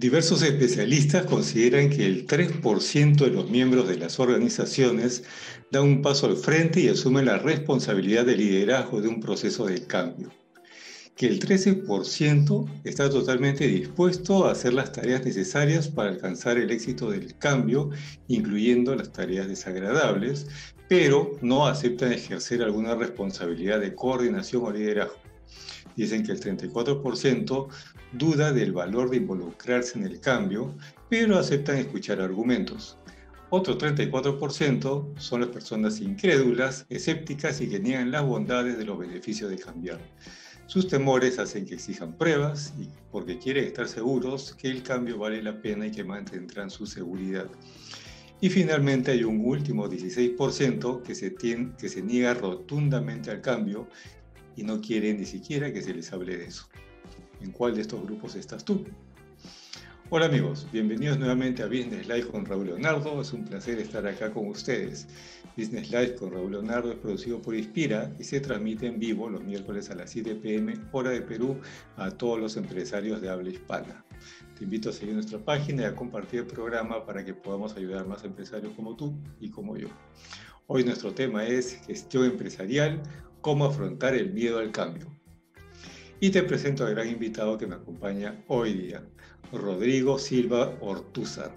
Diversos especialistas consideran que el 3% de los miembros de las organizaciones da un paso al frente y asumen la responsabilidad de liderazgo de un proceso de cambio. Que el 13% está totalmente dispuesto a hacer las tareas necesarias para alcanzar el éxito del cambio, incluyendo las tareas desagradables, pero no aceptan ejercer alguna responsabilidad de coordinación o liderazgo. Dicen que el 34% duda del valor de involucrarse en el cambio, pero aceptan escuchar argumentos. Otro 34% son las personas incrédulas, escépticas y que niegan las bondades de los beneficios de cambiar. Sus temores hacen que exijan pruebas y porque quieren estar seguros que el cambio vale la pena y que mantendrán su seguridad. Y finalmente hay un último 16% que se niega rotundamente al cambio y no quieren ni siquiera que se les hable de eso. ¿En cuál de estos grupos estás tú? Hola amigos, bienvenidos nuevamente a Business Live con Raúl Leonardo. Es un placer estar acá con ustedes. Business Live con Raúl Leonardo es producido por Inspira y se transmite en vivo los miércoles a las 7 p.m. hora de Perú a todos los empresarios de habla hispana. Te invito a seguir nuestra página y a compartir el programa para que podamos ayudar a más empresarios como tú y como yo. Hoy nuestro tema es gestión empresarial, cómo afrontar el miedo al cambio. Y te presento al gran invitado que me acompaña hoy día, Rodrigo Silva Ortúzar.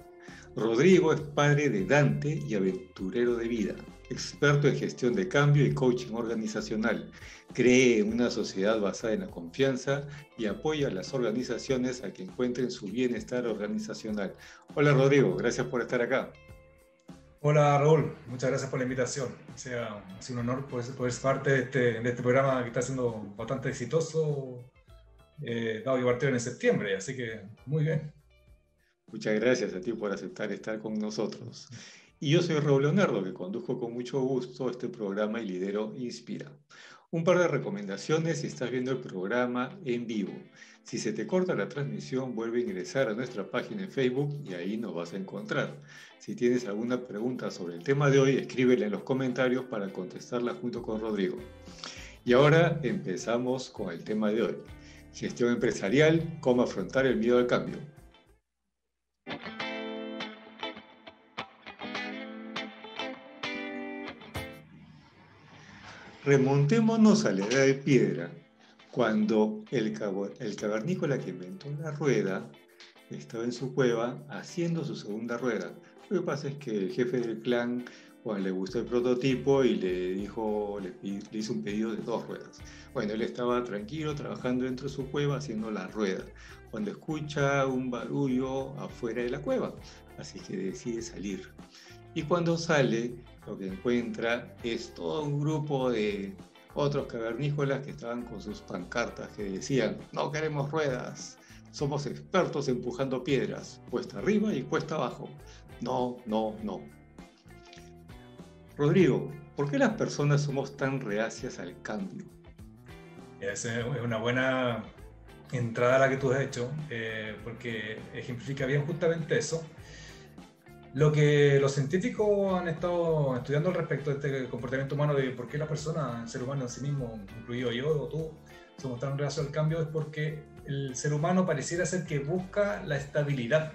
Rodrigo es padre de Dante y aventurero de vida, experto en gestión de cambio y coaching organizacional. Cree en una sociedad basada en la confianza y apoya a las organizaciones a que encuentren su bienestar organizacional. Hola Rodrigo, gracias por estar acá. Hola Raúl, muchas gracias por la invitación. Ha sido un honor poder ser parte de este programa que está siendo bastante exitoso, dado que partieron en septiembre, así que muy bien. Muchas gracias a ti por aceptar estar con nosotros. Y yo soy Raúl Leonardo, que conduzco con mucho gusto este programa y lidero Inspira. Un par de recomendaciones si estás viendo el programa en vivo. Si se te corta la transmisión, vuelve a ingresar a nuestra página en Facebook y ahí nos vas a encontrar. Si tienes alguna pregunta sobre el tema de hoy, escríbela en los comentarios para contestarla junto con Rodrigo. Y ahora empezamos con el tema de hoy. Gestión empresarial, cómo afrontar el miedo al cambio. Remontémonos a la edad de piedra, cuando el cavernícola que inventó la rueda estaba en su cueva haciendo su segunda rueda. Lo que pasa es que el jefe del clan, Juan, le gustó el prototipo y le hizo un pedido de 2 ruedas. Bueno, él estaba tranquilo trabajando dentro de su cueva haciendo la rueda, cuando escucha un barullo afuera de la cueva, así que decide salir. Y cuando sale, lo que encuentra es todo un grupo de otros cavernícolas que estaban con sus pancartas que decían: no queremos ruedas, somos expertos empujando piedras, cuesta arriba y cuesta abajo. No, no, no. Rodrigo, ¿por qué las personas somos tan reacias al cambio? Esa es una buena entrada la que tú has hecho, porque ejemplifica bien justamente eso. Lo que los científicos han estado estudiando al respecto de este comportamiento humano, de por qué la persona, el ser humano en sí mismo, incluido yo o tú, somos tan reacios al cambio, es porque el ser humano pareciera ser que busca la estabilidad.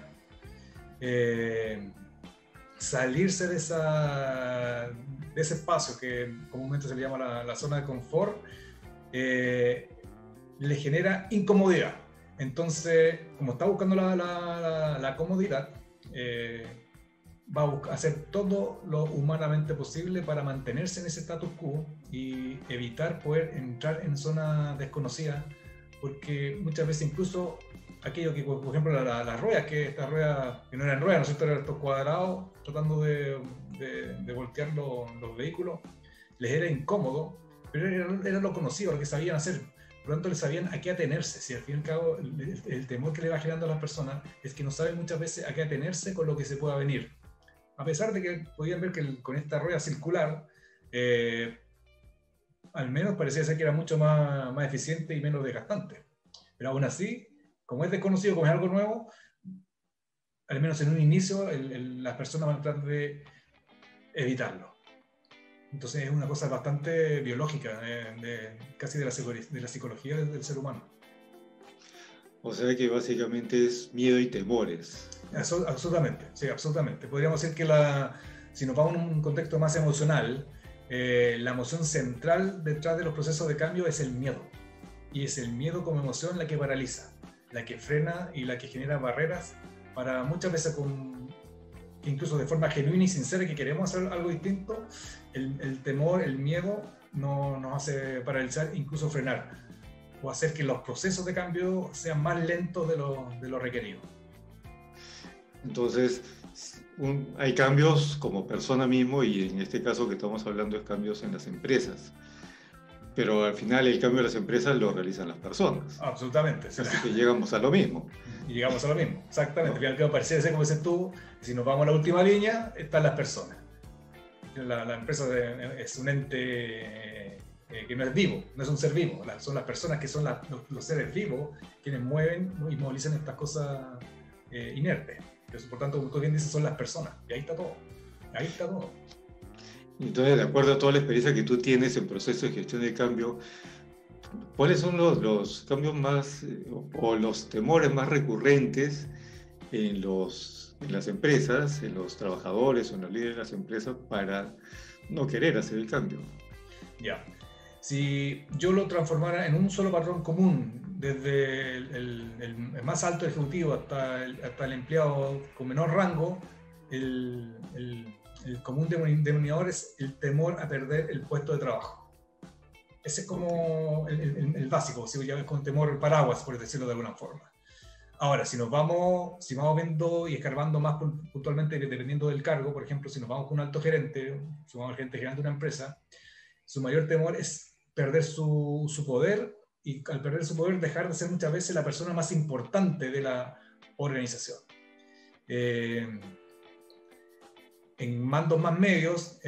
Salirse de ese espacio que comúnmente se le llama la zona de confort, le genera incomodidad. Entonces, como está buscando la comodidad, va a hacer todo lo humanamente posible para mantenerse en ese status quo y evitar poder entrar en zonas desconocidas, porque muchas veces incluso aquello que, por ejemplo, las ruedas, que estas ruedas, que no eran ruedas, ¿no es cierto?, eran estos cuadrados tratando de voltear los vehículos, les era incómodo, pero era lo conocido, lo que sabían hacer. Por lo tanto, les sabían a qué atenerse. Si al fin y al cabo el temor que le va generando a las personas es que no saben muchas veces a qué atenerse con lo que se pueda venir. A pesar de que podían ver que con esta rueda circular, al menos parecía ser que era mucho más eficiente y menos desgastante. Pero aún así, como es desconocido, como es algo nuevo, al menos en un inicio, las personas van a tratar de evitarlo. Entonces es una cosa bastante biológica, casi de la psicología del ser humano. O sea que básicamente es miedo y temores. Absolutamente, sí, absolutamente. Podríamos decir que si nos vamos a un contexto más emocional, la emoción central detrás de los procesos de cambio es el miedo. Y es el miedo como emoción la que paraliza, la que frena y la que genera barreras para muchas veces incluso de forma genuina y sincera que queremos hacer algo distinto, el temor, el miedo nos hace paralizar, incluso frenar, o hacer que los procesos de cambio sean más lentos de lo requerido. Entonces, hay cambios como persona mismo, y en este caso que estamos hablando es cambios en las empresas. Pero al final el cambio de las empresas lo realizan las personas. Absolutamente. Sí. Así que llegamos a lo mismo. Y llegamos a lo mismo, exactamente. Al final, pareciera ser, como dices tú, si nos vamos a la última línea, están las personas. La empresa es un ente que no es vivo, no es un ser vivo. Son las personas que son los seres vivos quienes mueven y movilizan estas cosas inertes. Por tanto, como tú bien dices, son las personas. Y ahí está todo. Ahí está todo. Entonces, de acuerdo a toda la experiencia que tú tienes en proceso de gestión de cambio, ¿cuáles son los cambios más o los temores más recurrentes en las empresas, en los trabajadores o en los líderes de las empresas para no querer hacer el cambio? Ya. Si yo lo transformara en un solo patrón común, desde el más alto ejecutivo hasta el empleado con menor rango, el común denominador es el temor a perder el puesto de trabajo. Ese es como el básico, si ya ves, con temor paraguas, por decirlo de alguna forma. Ahora, si vamos viendo y escarbando más puntualmente, dependiendo del cargo, por ejemplo, si nos vamos con un alto gerente, si vamos al gerente general de una empresa, su mayor temor es perder su poder, y al perder su poder dejar de ser muchas veces la persona más importante de la organización. En mandos más medios,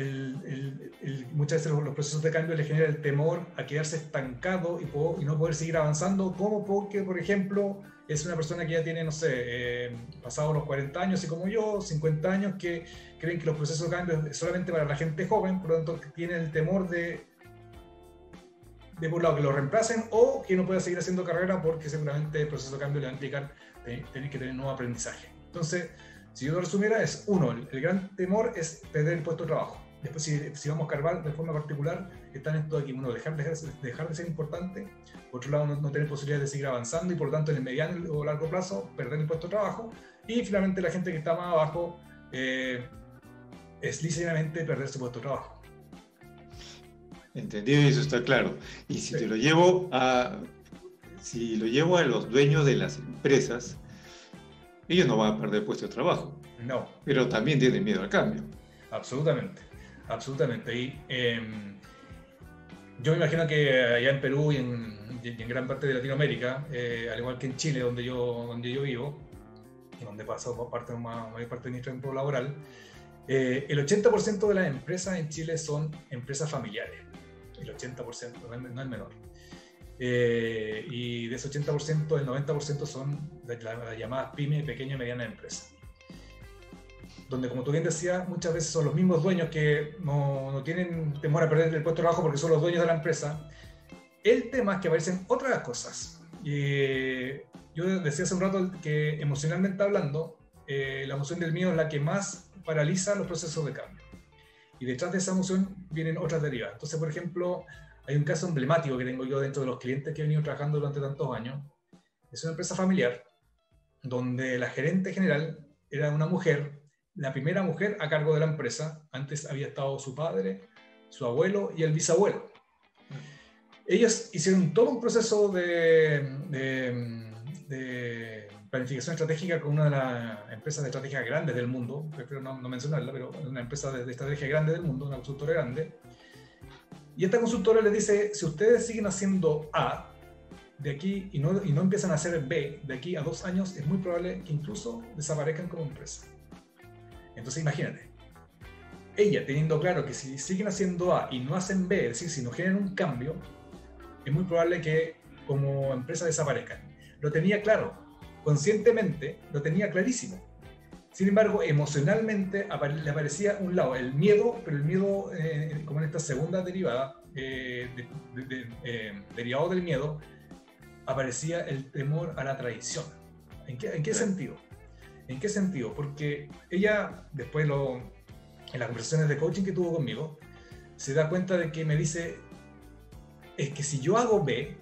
muchas veces los procesos de cambio le generan el temor a quedarse estancado y no poder seguir avanzando, como porque, por ejemplo, es una persona que ya tiene, no sé, pasado los 40 años, así como yo, 50 años, que creen que los procesos de cambio es solamente para la gente joven, por lo tanto tienen el temor de por un lado que lo reemplacen, o que no pueda seguir haciendo carrera porque seguramente el proceso de cambio le va a implicar tener que tener nuevo aprendizaje. Entonces, si yo lo resumiera, es uno, el gran temor es perder el puesto de trabajo. Después, si vamos a cargar de forma particular, están estos aquí: uno, dejar de ser importante; por otro lado, no tener posibilidad de seguir avanzando y por lo tanto en el mediano o largo plazo perder el puesto de trabajo; y finalmente la gente que está más abajo es lícitamente perder su puesto de trabajo. Entendido, y eso está claro. Y si lo llevo a los dueños de las empresas, ellos no van a perder puesto de trabajo. No. Pero también tienen miedo al cambio. Absolutamente, absolutamente. Y yo me imagino que allá en Perú y en gran parte de Latinoamérica, al igual que en Chile, donde yo vivo, y donde pasó mayor parte de mi tiempo laboral, el 80% de las empresas en Chile son empresas familiares. El 80%, no es menor. Y de ese 80%, el 90% son las llamadas pyme, pequeña y mediana empresa. Donde, como tú bien decías, muchas veces son los mismos dueños que no tienen temor a perder el puesto de trabajo porque son los dueños de la empresa. El tema es que aparecen otras cosas. Yo decía hace un rato que, emocionalmente hablando, la emoción del miedo es la que más paraliza los procesos de cambio. Y detrás de esa emoción vienen otras derivadas. Entonces, por ejemplo, hay un caso emblemático que tengo yo dentro de los clientes que he venido trabajando durante tantos años. Es una empresa familiar donde la gerente general era una mujer, la primera mujer a cargo de la empresa. Antes había estado su padre, su abuelo y el bisabuelo. Ellos hicieron todo un proceso de planificación estratégica con una de las empresas de estrategia grandes del mundo. Prefiero no mencionarla, pero una empresa de estrategia grande del mundo, una consultora grande. Y esta consultora les dice: si ustedes siguen haciendo A de aquí y no empiezan a hacer B de aquí a 2 años, es muy probable que incluso desaparezcan como empresa. Entonces imagínate, ella teniendo claro que si siguen haciendo A y no hacen B, es decir, si no generan un cambio, es muy probable que como empresa desaparezcan. Lo tenía claro, conscientemente lo tenía clarísimo. Sin embargo, emocionalmente le aparecía un lado, el miedo, pero el miedo, como en esta segunda derivada, derivado del miedo, aparecía el temor a la traición. ¿En qué sentido? ¿En qué sentido? Porque ella, después en las conversaciones de coaching que tuvo conmigo, se da cuenta de que me dice, es que si yo hago B,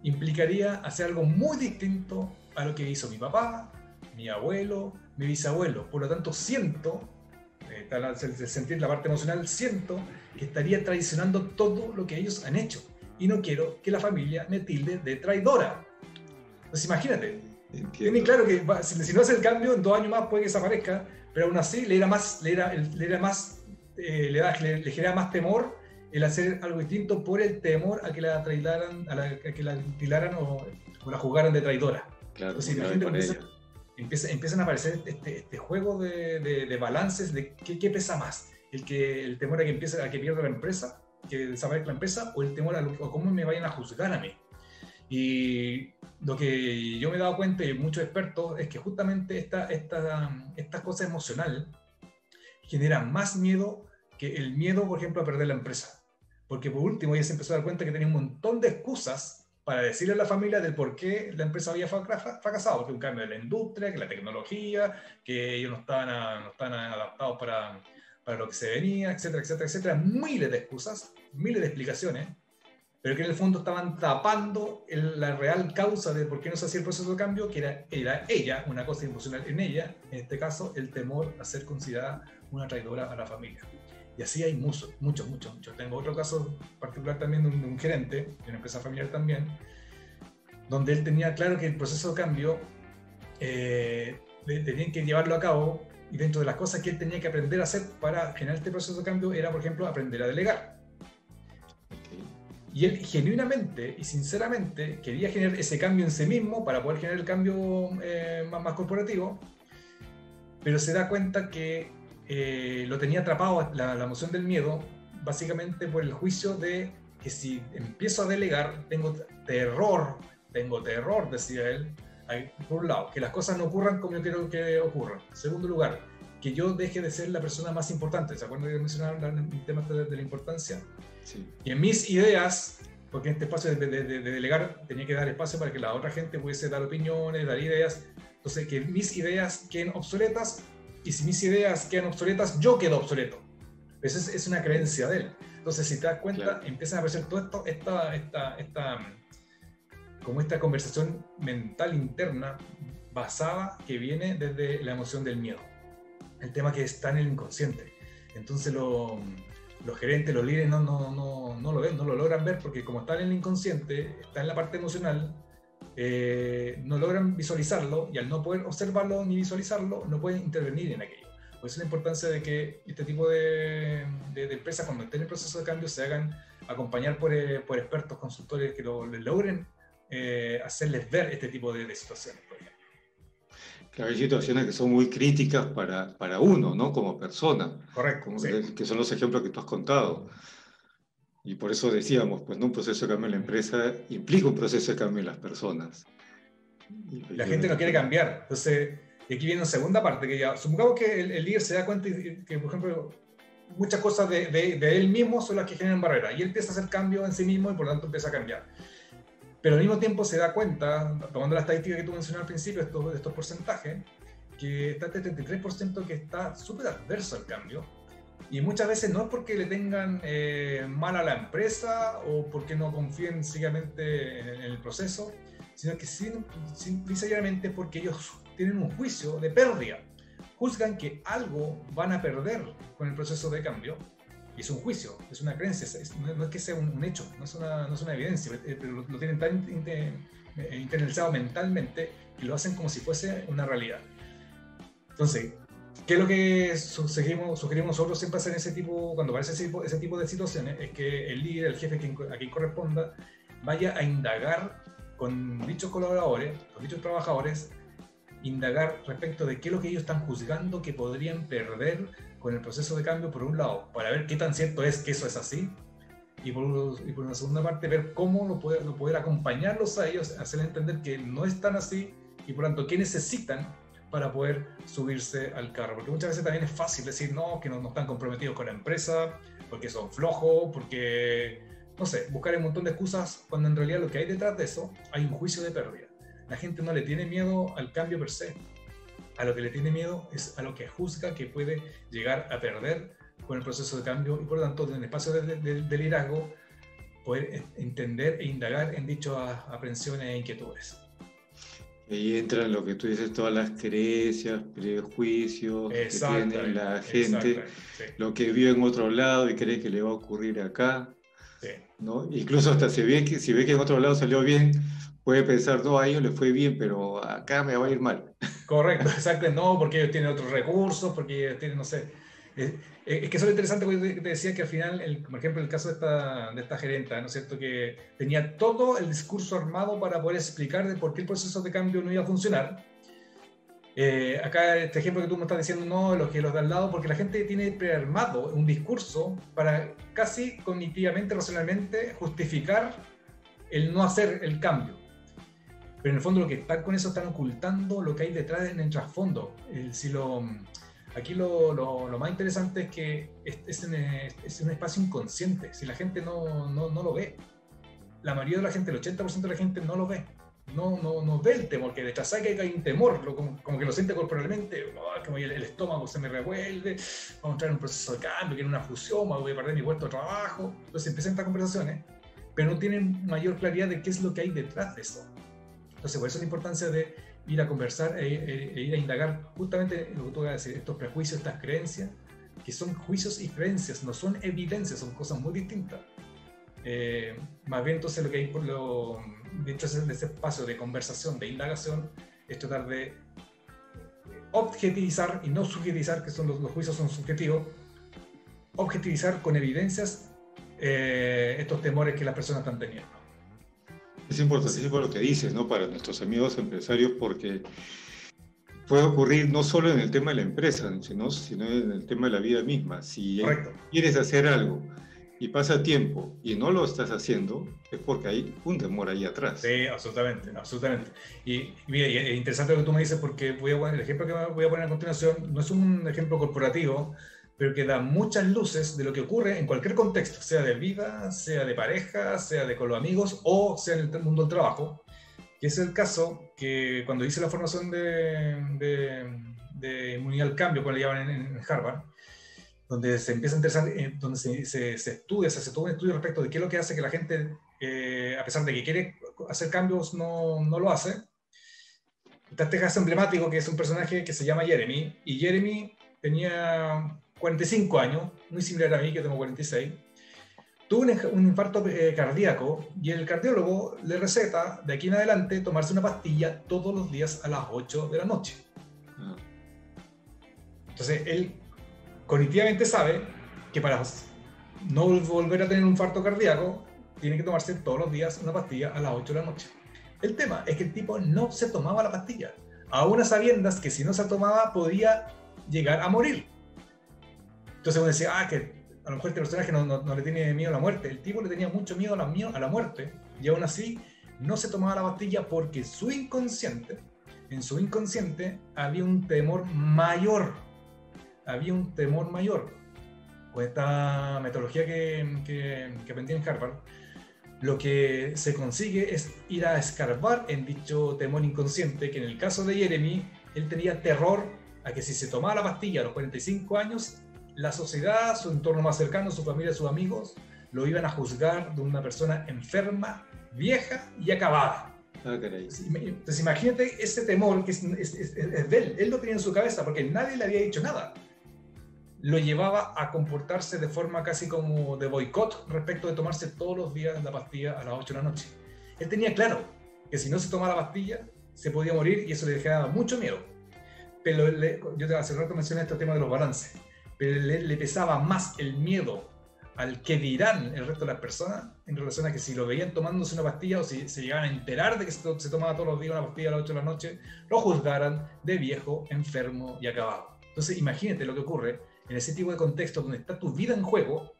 implicaría hacer algo muy distinto a lo que hizo mi papá, mi abuelo, mi bisabuelo. Por lo tanto, siento, el sentir la parte emocional, siento que estaría traicionando todo lo que ellos han hecho. Y no quiero que la familia me tilde de traidora. Entonces imagínate, tiene claro que si no hace el cambio, en 2 años más puede que desaparezca, pero aún así le genera más temor el hacer algo distinto por el temor a que la trailaran, a que la tildaran o la juzgaran de traidora. Claro, entonces imagínate, empiezan a aparecer este juego de balances de qué pesa más, el temor a que pierda la empresa, que desaparezca la empresa, o el temor a cómo me vayan a juzgar a mí. Y lo que yo me he dado cuenta, y muchos expertos, es que justamente esta cosa emocional genera más miedo que el miedo, por ejemplo, a perder la empresa. Porque por último ella se empezó a dar cuenta que tenía un montón de excusas para decirle a la familia del por qué la empresa había fracasado, porque un cambio de la industria, que la tecnología, que ellos no estaban adaptados para lo que se venía, etcétera, etcétera, etcétera. Miles de excusas, miles de explicaciones, pero que en el fondo estaban tapando la real causa de por qué no se hacía el proceso de cambio, que era ella, una cosa emocional en ella, en este caso, el temor a ser considerada una traidora a la familia. Y así hay muchos. Tengo otro caso particular también de un gerente, de una empresa familiar también, donde él tenía claro que el proceso de cambio tenían que llevarlo a cabo, y dentro de las cosas que él tenía que aprender a hacer para generar este proceso de cambio era, por ejemplo, aprender a delegar. Y él genuinamente y sinceramente quería generar ese cambio en sí mismo para poder generar el cambio más corporativo, pero se da cuenta que lo tenía atrapado la emoción del miedo, básicamente por el juicio de que si empiezo a delegar, tengo terror, decía él, por un lado, que las cosas no ocurran como yo quiero que ocurran. En segundo lugar, que yo deje de ser la persona más importante. ¿Se acuerdan que mencionaron el tema de la importancia? Sí. Y en mis ideas, porque en este espacio de delegar tenía que dar espacio para que la otra gente pudiese dar opiniones, dar ideas, entonces que mis ideas queden obsoletas, y si mis ideas quedan obsoletas, yo quedo obsoleto. Esa es una creencia de él. Entonces, si te das cuenta, claro, empiezan a aparecer todo como esta conversación mental interna basada que viene desde la emoción del miedo. El tema que está en el inconsciente. Entonces los gerentes, los líderes no lo ven, no lo logran ver, porque como está en el inconsciente, está en la parte emocional, no logran visualizarlo, y al no poder observarlo ni visualizarlo, no pueden intervenir en aquello. Por eso la importancia de que este tipo de empresas, cuando estén en el proceso de cambio, se hagan acompañar por expertos, consultores que les logren hacerles ver este tipo de situaciones, por ejemplo. Claro, hay situaciones que son muy críticas para uno, ¿no? Como persona. Correcto. Sí. Que son los ejemplos que tú has contado. Y por eso decíamos, pues, ¿no? Un proceso de cambio en la empresa implica un proceso de cambio en las personas. La gente no quiere cambiar. Entonces, y aquí viene una segunda parte, que ya, supongamos que el líder se da cuenta que, por ejemplo, muchas cosas de él mismo son las que generan barreras, y él empieza a hacer cambios en sí mismo y por lo tanto empieza a cambiar. Pero al mismo tiempo se da cuenta, tomando la estadística que tú mencionaste al principio, estos porcentajes, que está este 33% que está súper adverso al cambio. Y muchas veces no es porque le tengan mal a la empresa o porque no confíen ciegamente en el proceso, sino que simplemente porque ellos tienen un juicio de pérdida. Juzgan que algo van a perder con el proceso de cambio. Y es un juicio, es una creencia, no es que sea un hecho, no es una evidencia, pero lo tienen tan internalizado mentalmente que lo hacen como si fuese una realidad. Entonces, ¿qué es lo que sugerimos nosotros siempre hacer cuando aparece ese tipo de situaciones? Es que el líder, el jefe a quien corresponda, vaya a indagar con dichos colaboradores, con dichos trabajadores, indagar respecto de qué es lo que ellos están juzgando que podrían perder con el proceso de cambio, por un lado, para ver qué tan cierto es que eso es así, y por una segunda parte, ver cómo poder acompañarlos a ellos, hacerles entender que no es tan así, y por lo tanto, qué necesitan para poder subirse al carro. Porque muchas veces también es fácil decir, no, que no están comprometidos con la empresa, porque son flojos, porque no sé, buscar un montón de excusas cuando en realidad lo que hay detrás de eso hay un juicio de pérdida. La gente no le tiene miedo al cambio per se. A lo que le tiene miedo es a lo que juzga que puede llegar a perder con el proceso de cambio y por lo tanto en el espacio de liderazgo poder entender e indagar en dichas aprensiones e inquietudes. Ahí entran lo que tú dices, todas las creencias, prejuicios que tiene la gente, sí. Lo que vio en otro lado y cree que le va a ocurrir acá, Sí. ¿no? Incluso hasta si ve que en otro lado salió bien, puede pensar, no, a ellos les fue bien, pero acá me va a ir mal. Correcto, exacto, no, porque ellos tienen otros recursos, porque ellos tienen, no sé. Es que eso es lo interesante, porque te decía que al final, por ejemplo, el caso de esta gerenta, ¿no es cierto?, que tenía todo el discurso armado para poder explicar de por qué el proceso de cambio no iba a funcionar. Acá este ejemplo que tú me estás diciendo, no, los de al lado, porque la gente tiene prearmado un discurso para casi cognitivamente, racionalmente, justificar el no hacer el cambio. Pero en el fondo lo que están con eso están ocultando lo que hay detrás en el trasfondo. Aquí lo más interesante es que es un espacio inconsciente. Si la gente no lo ve, la mayoría de la gente, el 80% de la gente no lo ve. No ve el temor que detrás hay un temor, como que lo siente corporalmente, como el estómago se me revuelve, vamos a entrar en un proceso de cambio, quiero una fusión, voy a perder mi puesto de trabajo. Entonces empiezan estas conversaciones, pero no tienen mayor claridad de qué es lo que hay detrás de eso. Entonces, por eso la importancia de ir a conversar e ir a indagar justamente lo que tú vas a decir, estos prejuicios, estas creencias, que son juicios y creencias, no son evidencias, son cosas muy distintas. Más bien, entonces, lo que hay dentro de ese espacio de conversación, de indagación, es tratar de objetivizar y no subjetivizar, que son los juicios son subjetivos, objetivizar con evidencias estos temores que las personas están teniendo. Es importantísimo lo que dices, ¿no? Para nuestros amigos empresarios, porque puede ocurrir no solo en el tema de la empresa, sino en el tema de la vida misma. Si quieres hacer algo y pasa tiempo y no lo estás haciendo, es porque hay un temor ahí atrás. Sí, absolutamente, absolutamente. Y mira, y es interesante lo que tú me dices, porque el ejemplo que voy a poner a continuación no es un ejemplo corporativo, pero que da muchas luces de lo que ocurre en cualquier contexto, sea de vida, sea de pareja, sea de con los amigos o sea en el mundo del trabajo. Que es el caso que cuando hice la formación de inmunidad al cambio, cuando le llaman en Harvard, donde se empieza a interesar, donde se estudia, se hace todo un estudio respecto de qué es lo que hace que la gente, a pesar de que quiere hacer cambios, no lo hace. Está este caso emblemático que es un personaje que se llama Jeremy, y Jeremy tenía 45 años, muy similar a mí, que tengo 46, tuvo un infarto cardíaco y el cardiólogo le receta de aquí en adelante tomarse una pastilla todos los días a las 8 de la noche. Entonces él cognitivamente sabe que para no volver a tener un infarto cardíaco tiene que tomarse todos los días una pastilla a las 8 de la noche. El tema es que el tipo no se tomaba la pastilla, aún a sabiendas que si no se tomaba podía llegar a morir. Entonces uno decía, que a lo mejor este personaje no le tiene miedo a la muerte. El tipo le tenía mucho miedo a la muerte y aún así no se tomaba la pastilla porque en su inconsciente había un temor mayor. Con esta metodología que aprendí en Harvard, lo que se consigue es ir a escarbar en dicho temor inconsciente, que en el caso de Jeremy, él tenía terror a que si se tomaba la pastilla a los 45 años, la sociedad, su entorno más cercano, su familia, sus amigos, lo iban a juzgar de una persona enferma, vieja y acabada. Entonces imagínate ese temor que es de él lo tenía en su cabeza porque nadie le había dicho nada. Lo llevaba a comportarse de forma casi como de boicot respecto de tomarse todos los días la pastilla a las 8 de la noche. Él tenía claro que si no se tomaba la pastilla se podía morir y eso le dejaba mucho miedo. Pero yo hace rato mencioné este tema de los balances, pero le pesaba más el miedo al que dirán el resto de las personas en relación a que si lo veían tomándose una pastilla o si se llegaban a enterar de que se tomaba todos los días una pastilla a las 8 de la noche, lo juzgaran de viejo, enfermo y acabado. Entonces imagínate lo que ocurre en ese tipo de contexto donde está tu vida en juego.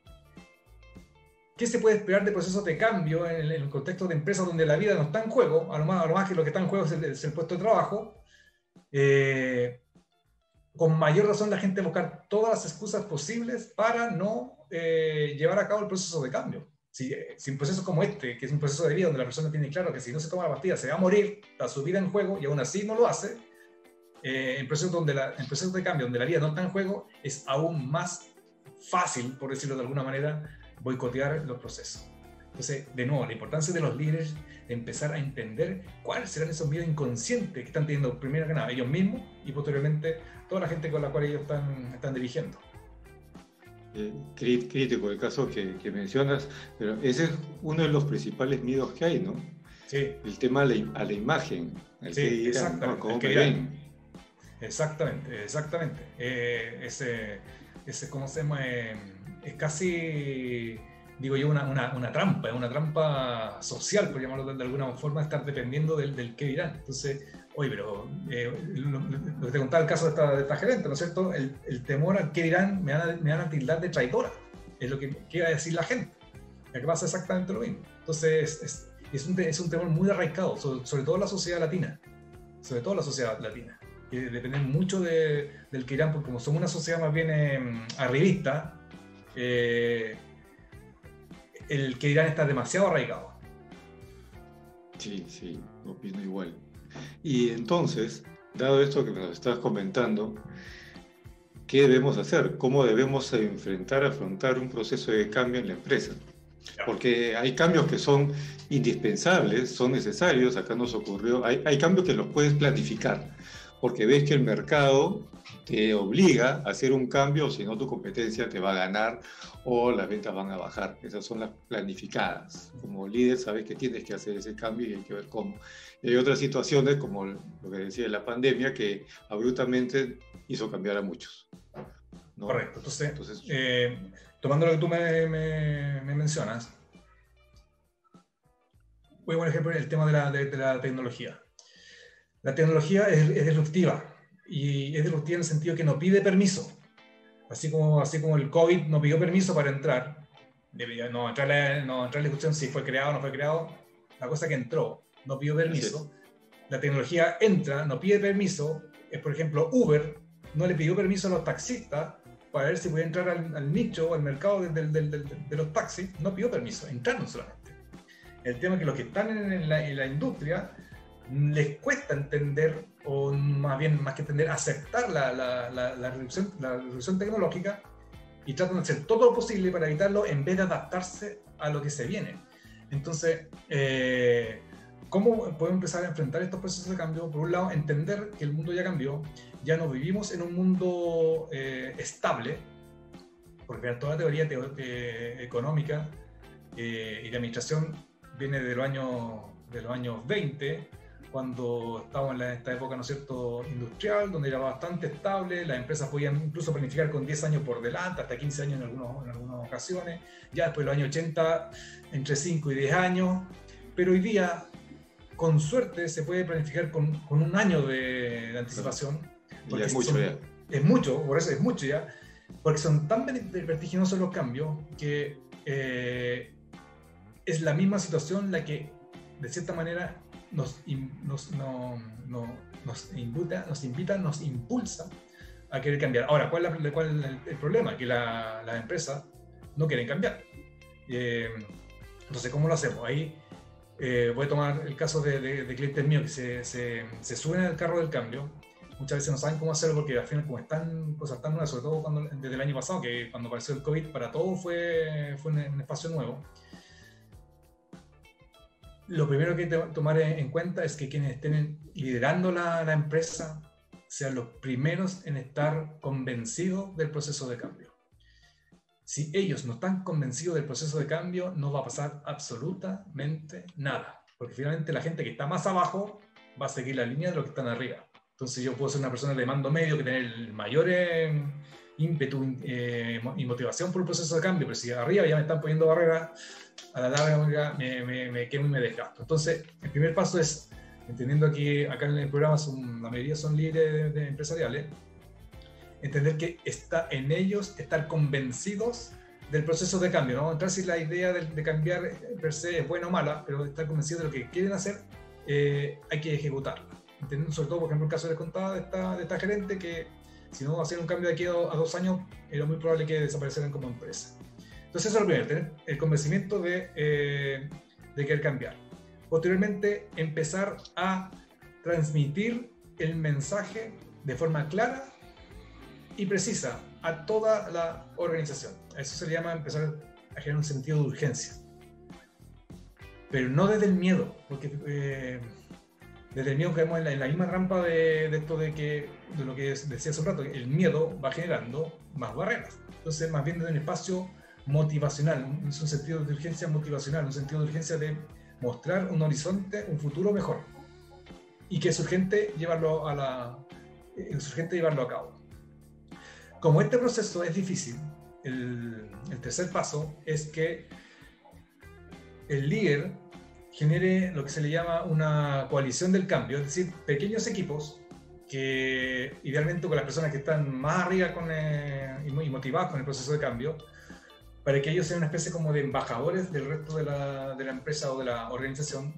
¿Qué se puede esperar de procesos de cambio en el contexto de empresas donde la vida no está en juego? A lo más que lo que está en juego es el puesto de trabajo. Con mayor razón la gente buscar todas las excusas posibles para no llevar a cabo el proceso de cambio. Si un proceso como este, que es un proceso de vida donde la persona tiene claro que si no se toma la pastilla se va a morir, está su vida en juego y aún así no lo hace, en procesos de cambio donde la vida no está en juego, es aún más fácil, por decirlo de alguna manera, boicotear los procesos. Entonces, de nuevo, la importancia de los líderes de empezar a entender cuáles serán esos miedos inconscientes que están teniendo, primero que nada, ellos mismos y posteriormente toda la gente con la cual ellos están dirigiendo. Crítico el caso que mencionas, pero ese es uno de los principales miedos que hay, ¿no? Sí. El tema a la imagen, el sí, que dirán, ¿no? ¿Cómo me ven? Exactamente. Ese ¿cómo se llama? Es casi, digo yo, una trampa social, por llamarlo de alguna forma, estar dependiendo del qué dirán. Entonces, oye, pero lo que te contaba el caso de esta gerente, ¿no es cierto? El temor al qué dirán, me van a tildar de traidora, es lo que quiere decir la gente. Lo que pasa exactamente lo mismo. Entonces, es un temor muy arraigado, sobre todo en la sociedad latina. Que depende mucho del que dirán, porque como somos una sociedad más bien arribista, el que dirán está demasiado arraigado. Sí, opino igual. Y entonces, dado esto que nos estás comentando, ¿qué debemos hacer? ¿Cómo debemos afrontar un proceso de cambio en la empresa? Porque hay cambios que son indispensables, son necesarios. Acá nos ocurrió, hay cambios que los puedes planificar, porque ves que el mercado te obliga a hacer un cambio, o si no tu competencia te va a ganar o las ventas van a bajar. Esas son las planificadas. Como líder sabes que tienes que hacer ese cambio y hay que ver cómo. Y hay otras situaciones, como lo que decía la pandemia, que abruptamente hizo cambiar a muchos, ¿no? Correcto. Entonces tomando lo que tú me mencionas, voy a poner ejemplo el tema de la tecnología. La tecnología es disruptiva, y es disruptiva en el sentido que no pide permiso. Así como el COVID no pidió permiso para entrar, no entrar en la discusión si fue creado o no fue creado, la cosa que entró, no pidió permiso. La tecnología entra, no pide permiso. Por ejemplo, Uber no le pidió permiso a los taxistas para ver si podía entrar al nicho, al mercado de los taxis, no pidió permiso, entraron solamente. El tema es que los que están en la industria les cuesta entender, o más que entender, aceptar la revolución tecnológica, y tratan de hacer todo lo posible para evitarlo en vez de adaptarse a lo que se viene. Entonces, ¿cómo podemos empezar a enfrentar estos procesos de cambio? Por un lado, entender que el mundo ya cambió, ya no vivimos en un mundo estable, porque toda la teoría económica y de administración viene de los años 20, cuando estábamos en esta época, ¿no es cierto?, industrial, donde era bastante estable, las empresas podían incluso planificar con 10 años por delante, hasta 15 años en algunas ocasiones, ya después de los años 80, entre 5 y 10 años, pero hoy día, con suerte, se puede planificar con un año de anticipación. Porque es mucho ya. Es mucho, por eso es mucho ya, porque son tan vertiginosos los cambios que es la misma situación la que, de cierta manera, nos impulsa a querer cambiar. Ahora, ¿cuál es el problema? Que las empresas no quieren cambiar. Entonces, ¿cómo lo hacemos? Ahí voy a tomar el caso de clientes míos que se suben al carro del cambio. Muchas veces no saben cómo hacerlo porque al final, como están cosas tan nuevas, sobre todo desde el año pasado, que cuando apareció el COVID, para todos fue un espacio nuevo. Lo primero que hay que tomar en cuenta es que quienes estén liderando la empresa sean los primeros en estar convencidos del proceso de cambio. Si ellos no están convencidos del proceso de cambio, no va a pasar absolutamente nada, porque finalmente la gente que está más abajo va a seguir la línea de los que están arriba. Entonces yo puedo ser una persona de mando medio que tener el mayor ímpetu y motivación por el proceso de cambio, pero si arriba ya me están poniendo barreras, a la larga me quemo y me desgasto. Entonces, el primer paso es, entendiendo que acá en el programa la mayoría son líderes empresariales, entender que está en ellos estar convencidos del proceso de cambio, ¿no? Entrar si la idea de cambiar per se es buena o mala, pero estar convencidos de lo que quieren hacer, hay que ejecutarla. Entendiendo sobre todo, por ejemplo, el caso que les contaba de esta gerente, que si no hacían un cambio de aquí a 2 años, era muy probable que desaparecieran como empresa. Entonces eso es lo primero, tener el convencimiento de querer cambiar. Posteriormente, empezar a transmitir el mensaje de forma clara y precisa a toda la organización. A eso se le llama empezar a generar un sentido de urgencia. Pero no desde el miedo, porque desde el miedo caemos en la misma trampa de esto de lo que decía hace un rato, el miedo va generando más barreras. Entonces, más bien desde un espacio motivacional, es un sentido de urgencia motivacional, un sentido de urgencia de mostrar un horizonte, un futuro mejor, y que es urgente llevarlo a cabo. Como este proceso es difícil, el tercer paso es que el líder genere lo que se le llama una coalición del cambio, es decir, pequeños equipos que idealmente con las personas que están más arriba y motivadas con el proceso de cambio, para que ellos sean una especie como de embajadores del resto de la empresa o de la organización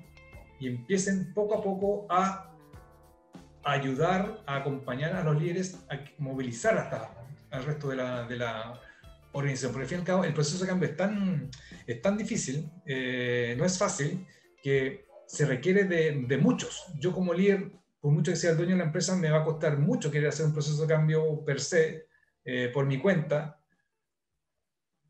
y empiecen poco a poco a ayudar, a acompañar a los líderes a movilizar hasta al resto de la organización. Porque al fin y al cabo el proceso de cambio es tan difícil, no es fácil, que se requiere de muchos. Yo como líder, por mucho que sea el dueño de la empresa, me va a costar mucho querer hacer un proceso de cambio per se, por mi cuenta,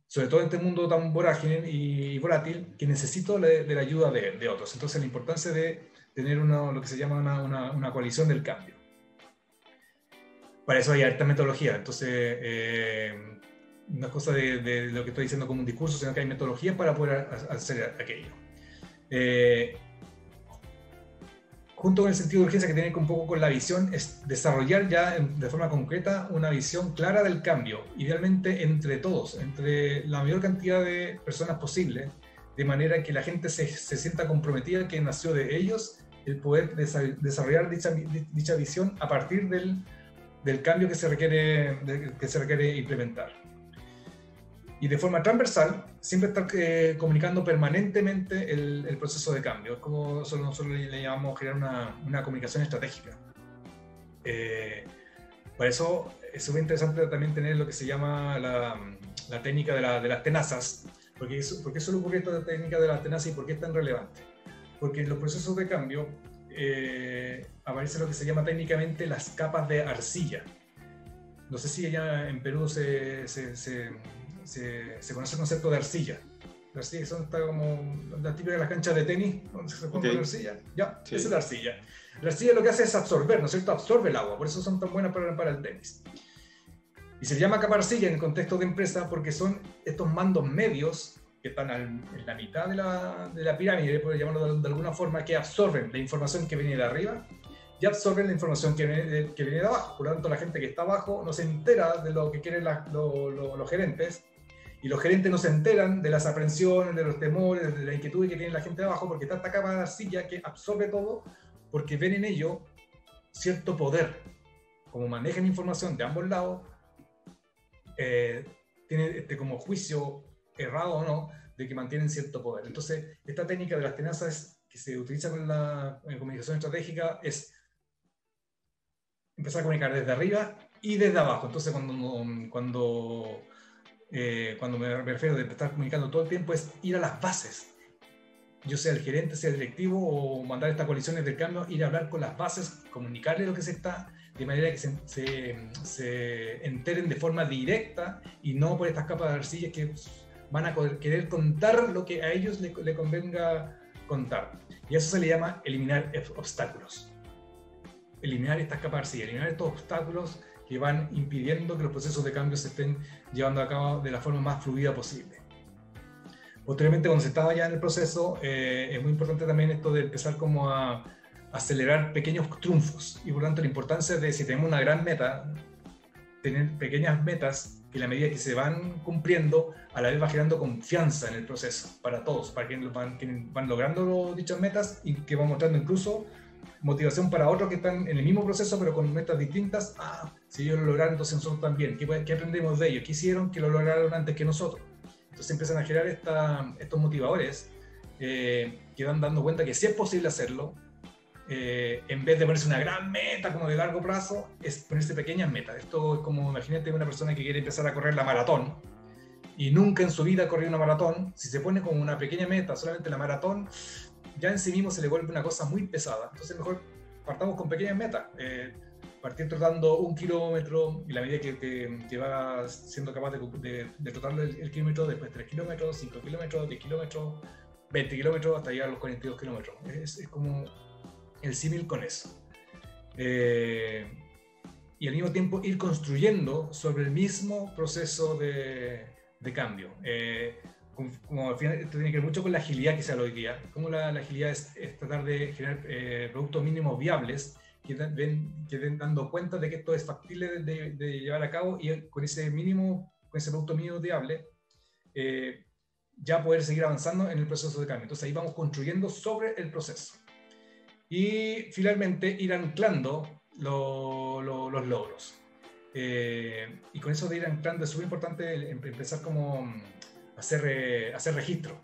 sobre todo en este mundo tan vorágine y volátil, que necesito de la ayuda de otros. Entonces la importancia de tener lo que se llama una coalición del cambio. Para eso hay harta metodología. Entonces, no es cosa de lo que estoy diciendo como un discurso, sino que hay metodologías para poder hacer aquello. Junto con el sentido de urgencia que tiene un poco con la visión, es desarrollar ya de forma concreta una visión clara del cambio, idealmente entre todos, entre la mayor cantidad de personas posible, de manera que la gente se sienta comprometida, que nació de ellos el poder desarrollar dicha visión a partir del cambio que se requiere implementar. Y de forma transversal, siempre estar comunicando permanentemente el proceso de cambio. Es como nosotros le llamamos crear una comunicación estratégica. Por eso es súper interesante también tener lo que se llama la técnica de las tenazas. ¿Por qué suele ocurrir esta técnica de las tenazas y por qué es tan relevante? Porque en los procesos de cambio aparece lo que se llama técnicamente las capas de arcilla. No sé si allá en Perú se conoce el concepto de arcilla. La arcilla está como la típica de las canchas de tenis, donde se pone la arcilla. Ya, sí. Esa es la arcilla. La arcilla lo que hace es absorber, ¿no es cierto? Absorbe el agua, por eso son tan buenas para el tenis. Y se llama capa arcilla en el contexto de empresa porque son estos mandos medios que están en la mitad de la pirámide, por llamarlo de alguna forma, que absorben la información que viene de arriba y absorben la información que viene de abajo. Por lo tanto, la gente que está abajo no se entera de lo que quieren los gerentes, y los gerentes no se enteran de las aprensiones, de los temores, de la inquietud que tiene la gente de abajo, porque está esta capa de arcilla que absorbe todo, porque ven en ello cierto poder. Como manejan información de ambos lados, tiene como juicio errado o no, de que mantienen cierto poder. Entonces, esta técnica de las tenazas que se utiliza en comunicación estratégica es empezar a comunicar desde arriba y desde abajo. Entonces, cuando me refiero de estar comunicando todo el tiempo, es ir a las bases. Yo sea el gerente, sea el directivo, o mandar estas coaliciones del cambio, ir a hablar con las bases, comunicarle lo que se está, de manera que se enteren de forma directa y no por estas capas de arcilla que van a querer contar lo que a ellos le convenga contar. Y a eso se le llama eliminar obstáculos. Eliminar estas capas de arcilla, eliminar estos obstáculos que van impidiendo que los procesos de cambio se estén llevando a cabo de la forma más fluida posible. Posteriormente, cuando se estaba ya en el proceso, es muy importante también esto de empezar como a acelerar pequeños triunfos, y por lo tanto la importancia de, si tenemos una gran meta, tener pequeñas metas que a la medida que se van cumpliendo, a la vez va generando confianza en el proceso para todos, para quienes van logrando dichas metas, y que van mostrando incluso motivación para otros que están en el mismo proceso pero con metas distintas. Si ellos lo lograron, entonces nosotros también. ¿Qué aprendemos de ellos? ¿Qué hicieron que lo lograron antes que nosotros? Entonces empiezan a generar estos motivadores que van dando cuenta que sí es posible hacerlo. En vez de ponerse una gran meta como de largo plazo, es ponerse pequeñas metas. Esto es como, imagínate una persona que quiere empezar a correr la maratón y nunca en su vida corrió una maratón, si se pone como una pequeña meta, solamente la maratón, ya en sí mismo se le vuelve una cosa muy pesada. Entonces mejor partamos con pequeñas metas. Partir trotando 1 kilómetro, y la medida que va siendo capaz de trotar el kilómetro, después 3 kilómetros, 5 kilómetros, 10 kilómetros, 20 kilómetros, hasta llegar a los 42 kilómetros. Es como el símil con eso. Y al mismo tiempo ir construyendo sobre el mismo proceso de cambio. Como al final esto tiene que ver mucho con la agilidad que se habla hoy día. Como la agilidad es tratar de generar productos mínimos viables que den dando cuenta de que esto es factible de llevar a cabo, y con ese producto mínimo viable, ya poder seguir avanzando en el proceso de cambio. Entonces ahí vamos construyendo sobre el proceso. Y finalmente ir anclando los logros. Y con eso de ir anclando es súper importante empezar como hacer registro,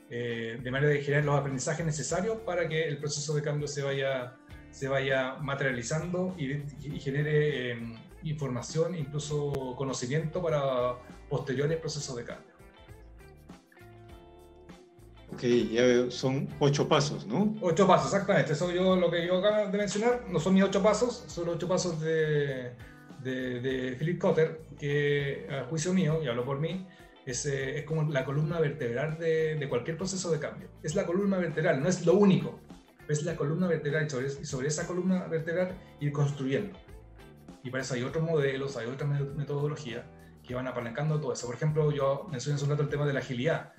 de manera de generar los aprendizajes necesarios para que el proceso de cambio se vaya materializando y genere información, incluso conocimiento para posteriores procesos de cambio. Ok, ya veo, son 8 pasos, ¿no? 8 pasos, exactamente. Eso lo que yo acabo de mencionar no son mis 8 pasos, son los 8 pasos de Philip Kotler, que a juicio mío, y hablo por mí, es como la columna vertebral de cualquier proceso de cambio. Es la columna vertebral, no es lo único, es la columna vertebral, y sobre esa columna vertebral ir construyendo. Y para eso hay otros modelos, hay otra metodología que van apalancando todo eso. Por ejemplo, yo mencioné hace un rato el tema de la agilidad.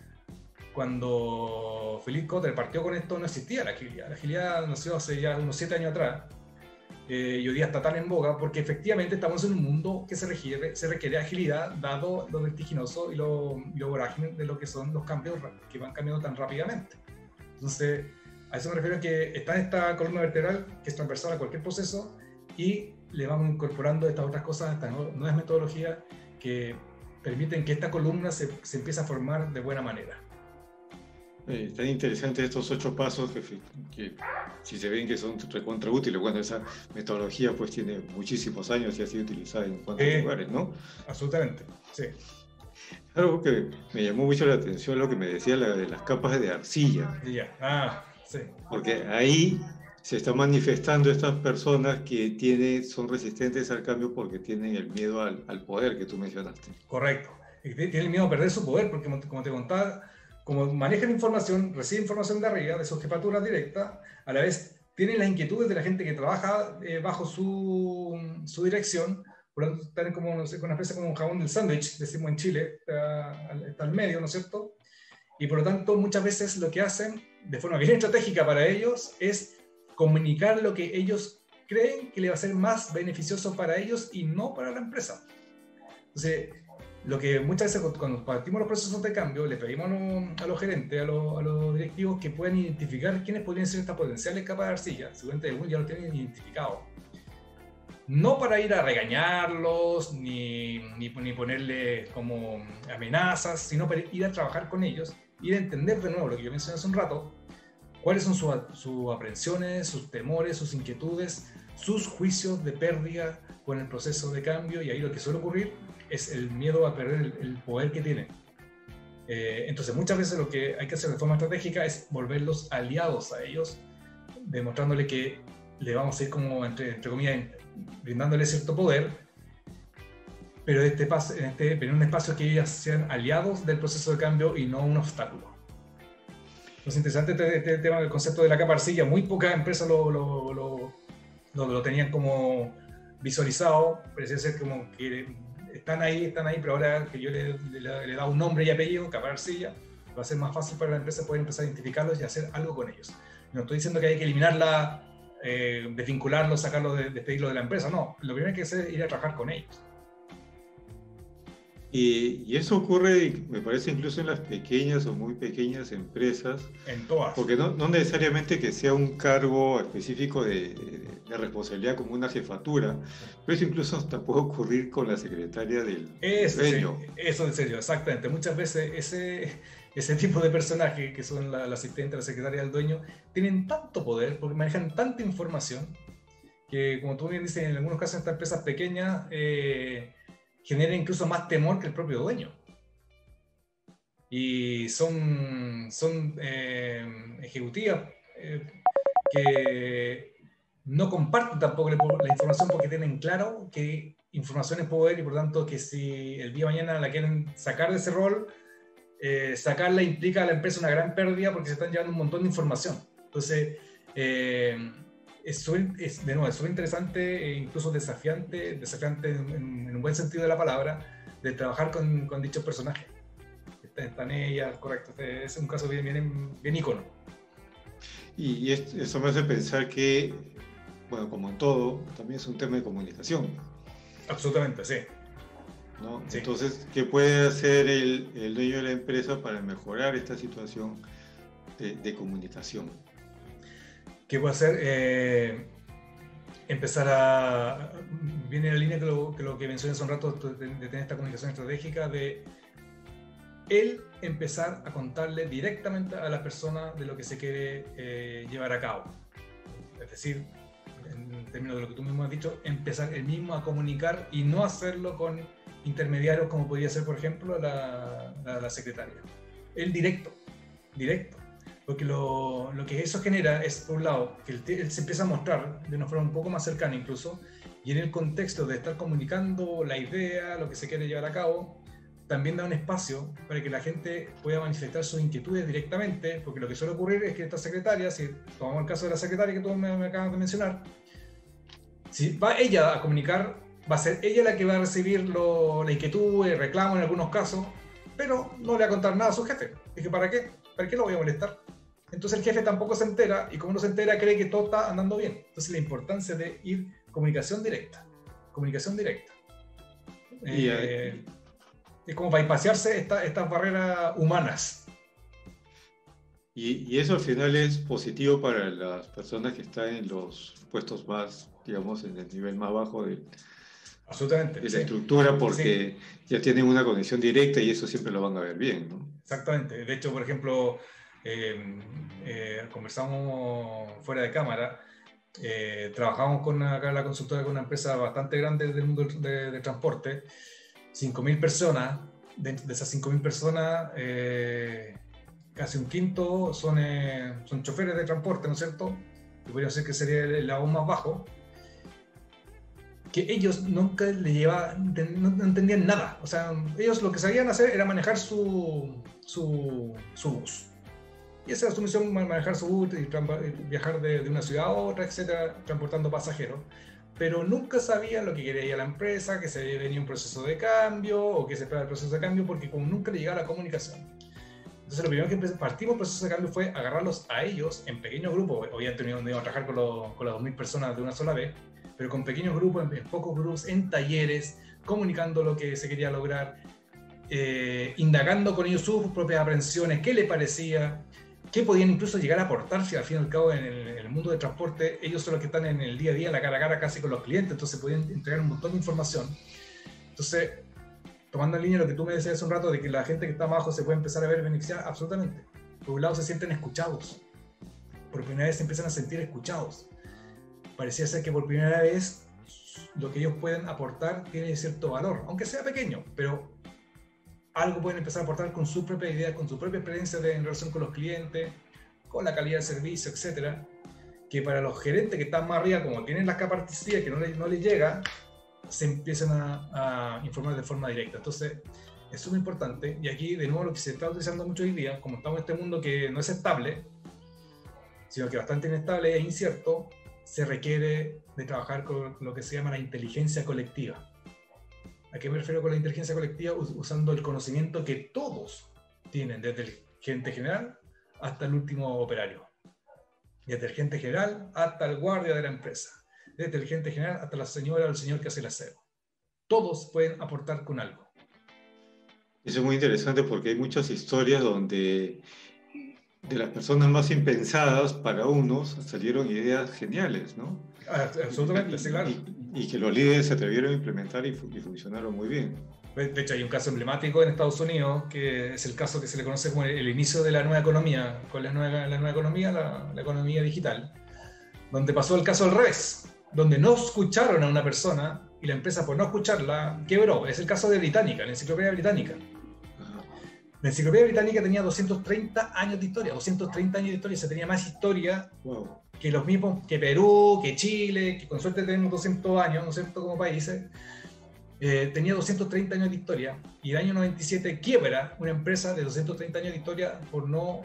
Cuando Philip Kotler partió con esto no existía la agilidad. La agilidad nació hace ya unos 7 años atrás, y hoy día está tan en boga porque efectivamente estamos en un mundo que se requiere agilidad, dado lo vertiginoso y lo vorágine de lo que son los cambios que van cambiando tan rápidamente. Entonces, a eso me refiero, que está en esta columna vertebral que es transversal a cualquier proceso, y le vamos incorporando estas otras cosas, estas nuevas metodologías que permiten que esta columna se empiece a formar de buena manera. Tan interesantes estos 8 pasos que si se ven que son recontra útiles. Bueno, esa metodología pues tiene muchísimos años y ha sido utilizada en cuantos lugares, ¿no? Absolutamente, sí. Algo que me llamó mucho la atención, lo que me decía de las capas de arcilla. Sí. Porque ahí se están manifestando estas personas que son resistentes al cambio porque tienen el miedo al poder que tú mencionaste. Correcto. Y tienen miedo a perder su poder porque, como te contaba, como manejan información, reciben información de arriba, de sus jefaturas directas, a la vez tienen las inquietudes de la gente que trabaja bajo su dirección. Por lo tanto, están como, no sé, con una especie como un jabón del sándwich, decimos en Chile, está al medio, ¿no es cierto? Y por lo tanto, muchas veces lo que hacen, de forma bien estratégica para ellos, es comunicar lo que ellos creen que le va a ser más beneficioso para ellos y no para la empresa. Entonces, lo que muchas veces cuando partimos los procesos de cambio, le pedimos a los gerentes, a los directivos, que puedan identificar quiénes podrían ser estas potenciales capas de arcilla. Seguramente algunos ya lo tienen identificado. No para ir a regañarlos, ni ponerles como amenazas, sino para ir a trabajar con ellos, ir a entender de nuevo lo que yo mencioné hace un rato, cuáles son sus aprensiones, sus temores, sus inquietudes, sus juicios de pérdida con el proceso de cambio, y ahí lo que suele ocurrir es el miedo a perder el poder que tienen. Entonces muchas veces lo que hay que hacer de forma estratégica es volverlos aliados a ellos, demostrándole que le vamos a ir como, entre comillas, brindándole cierto poder, pero en un espacio que ellos sean aliados del proceso de cambio y no un obstáculo. Es interesante este tema del concepto de la capa arcilla. Muy pocas empresas lo tenían como visualizado. Parecía ser como que están ahí, pero ahora que yo le he dado un nombre y apellido, capa arcilla, va a ser más fácil para la empresa poder empezar a identificarlos y hacer algo con ellos. No estoy diciendo que hay que eliminarla, desvincularlo, sacarlo, despedirlo de la empresa. No, lo primero que hay que hacer es ir a trabajar con ellos. Y eso ocurre, me parece, incluso en las pequeñas o muy pequeñas empresas. En todas. Porque no necesariamente que sea un cargo específico de responsabilidad como una jefatura, pero eso incluso hasta puede ocurrir con la secretaria del dueño. Eso en serio, exactamente. Muchas veces ese tipo de personajes que son la asistente, la secretaria del dueño, tienen tanto poder porque manejan tanta información que, como tú bien dices, en algunos casos estas empresas pequeñas genera incluso más temor que el propio dueño. y son ejecutivas que no comparten tampoco la información porque tienen claro que información es poder y por tanto que si el día de mañana la quieren sacar de ese rol, sacarla implica a la empresa una gran pérdida porque se están llevando un montón de información. Entonces, es súper interesante e incluso desafiante en un buen sentido de la palabra, de trabajar con dichos personajes. Están ellas, correcto, es un caso bien ícono. Y eso me hace pensar que, bueno, como en todo, también es un tema de comunicación. Absolutamente, sí. ¿No? Sí. Entonces, ¿qué puede hacer el dueño de la empresa para mejorar esta situación de comunicación? ¿Qué puede hacer? Empezar a... Viene en la línea que lo que mencioné hace un rato, de tener esta comunicación estratégica, de él empezar a contarle directamente a la persona de lo que se quiere llevar a cabo. Es decir, en términos de lo que tú mismo has dicho, empezar él mismo a comunicar y no hacerlo con intermediarios como podría ser, por ejemplo, la secretaria. Él directo. Porque lo que eso genera es, por un lado, que él se empieza a mostrar de una forma un poco más cercana incluso, y en el contexto de estar comunicando la idea, lo que se quiere llevar a cabo, también da un espacio para que la gente pueda manifestar sus inquietudes directamente, porque lo que suele ocurrir es que esta secretaria, si tomamos el caso de la secretaria que tú me acabas de mencionar, si va ella a comunicar, va a ser ella la que va a recibir la inquietud, el reclamo en algunos casos, pero no le va a contar nada a su jefe. Dije, ¿para qué? ¿Para qué lo voy a molestar? Entonces el jefe tampoco se entera, y como no se entera, cree que todo está andando bien. Entonces la importancia de ir comunicación directa. Es como bypasearse estas barreras humanas. Y eso al final es positivo para las personas que están en los puestos más, digamos, en el nivel más bajo de Absolutamente, la estructura, porque ya tienen una conexión directa y eso siempre lo van a ver bien, ¿no? Exactamente. De hecho, por ejemplo, conversamos fuera de cámara, trabajamos con la consultora con una empresa bastante grande del mundo de transporte, 5.000 personas. Dentro de esas 5.000 personas, casi un quinto son choferes de transporte, ¿no es cierto? Y podría ser que sería el eslabón más bajo, que ellos nunca no entendían nada. O sea, ellos lo que sabían hacer era manejar su bus. Y esa era su misión, manejar su bus y viajar de una ciudad a otra, etcétera, transportando pasajeros. Pero nunca sabían lo que quería la empresa, que se venía un proceso de cambio o que se esperaba el proceso de cambio, porque como nunca le llegaba la comunicación. Entonces lo primero que partimos el proceso de cambio fue agarrarlos a ellos en pequeños grupos. Obviamente no íbamos a trabajar con las 2.000 personas de una sola vez, pero con pequeños grupos, en pocos grupos, en talleres, comunicando lo que se quería lograr, indagando con ellos sus propias aprensiones, qué le parecía, qué podían incluso llegar a aportar, si al fin y al cabo en el mundo de transporte ellos son los que están en el día a día, la cara a cara casi con los clientes, entonces podían entregar un montón de información. Entonces, tomando en línea lo que tú me decías hace un rato, de que la gente que está abajo se puede empezar a ver beneficiada, absolutamente. Por un lado se sienten escuchados, por primera vez se empiezan a sentir escuchados. Parecía ser que por primera vez lo que ellos pueden aportar tiene cierto valor, aunque sea pequeño, pero algo pueden empezar a aportar con su propia idea, con su propia experiencia en relación con los clientes, con la calidad del servicio, etcétera, que para los gerentes que están más arriba, como tienen la capacidad que no les llega, se empiezan a informar de forma directa. Entonces, es súper importante, y aquí de nuevo lo que se está utilizando mucho hoy día, como estamos en este mundo que no es estable, sino que bastante inestable e incierto, se requiere de trabajar con lo que se llama la inteligencia colectiva. ¿A qué me refiero con la inteligencia colectiva? Usando el conocimiento que todos tienen, desde el gerente general hasta el último operario. Desde el gerente general hasta el guardia de la empresa. Desde el gerente general hasta la señora o el señor que hace el aseo. Todos pueden aportar con algo. Eso es muy interesante porque hay muchas historias donde de las personas más impensadas para unos salieron ideas geniales, ¿no? Absolutamente, sí, claro. Y que los líderes se atrevieron a implementar y funcionaron muy bien. De hecho, hay un caso emblemático en Estados Unidos, que es el caso que se le conoce como el inicio de la nueva economía. ¿Cuál es la nueva economía? La economía digital. Donde pasó el caso al revés, donde no escucharon a una persona y la empresa, por no escucharla, quebró. Es el caso de Británica, la enciclopedia británica. La Enciclopedia Británica tenía 230 años de historia, 230 años de historia, se tenía más historia que los mismos, que Perú, que Chile, que con suerte tenemos 200 años, ¿no es cierto?, como países. Tenía 230 años de historia y el año 97 quiebra una empresa de 230 años de historia por no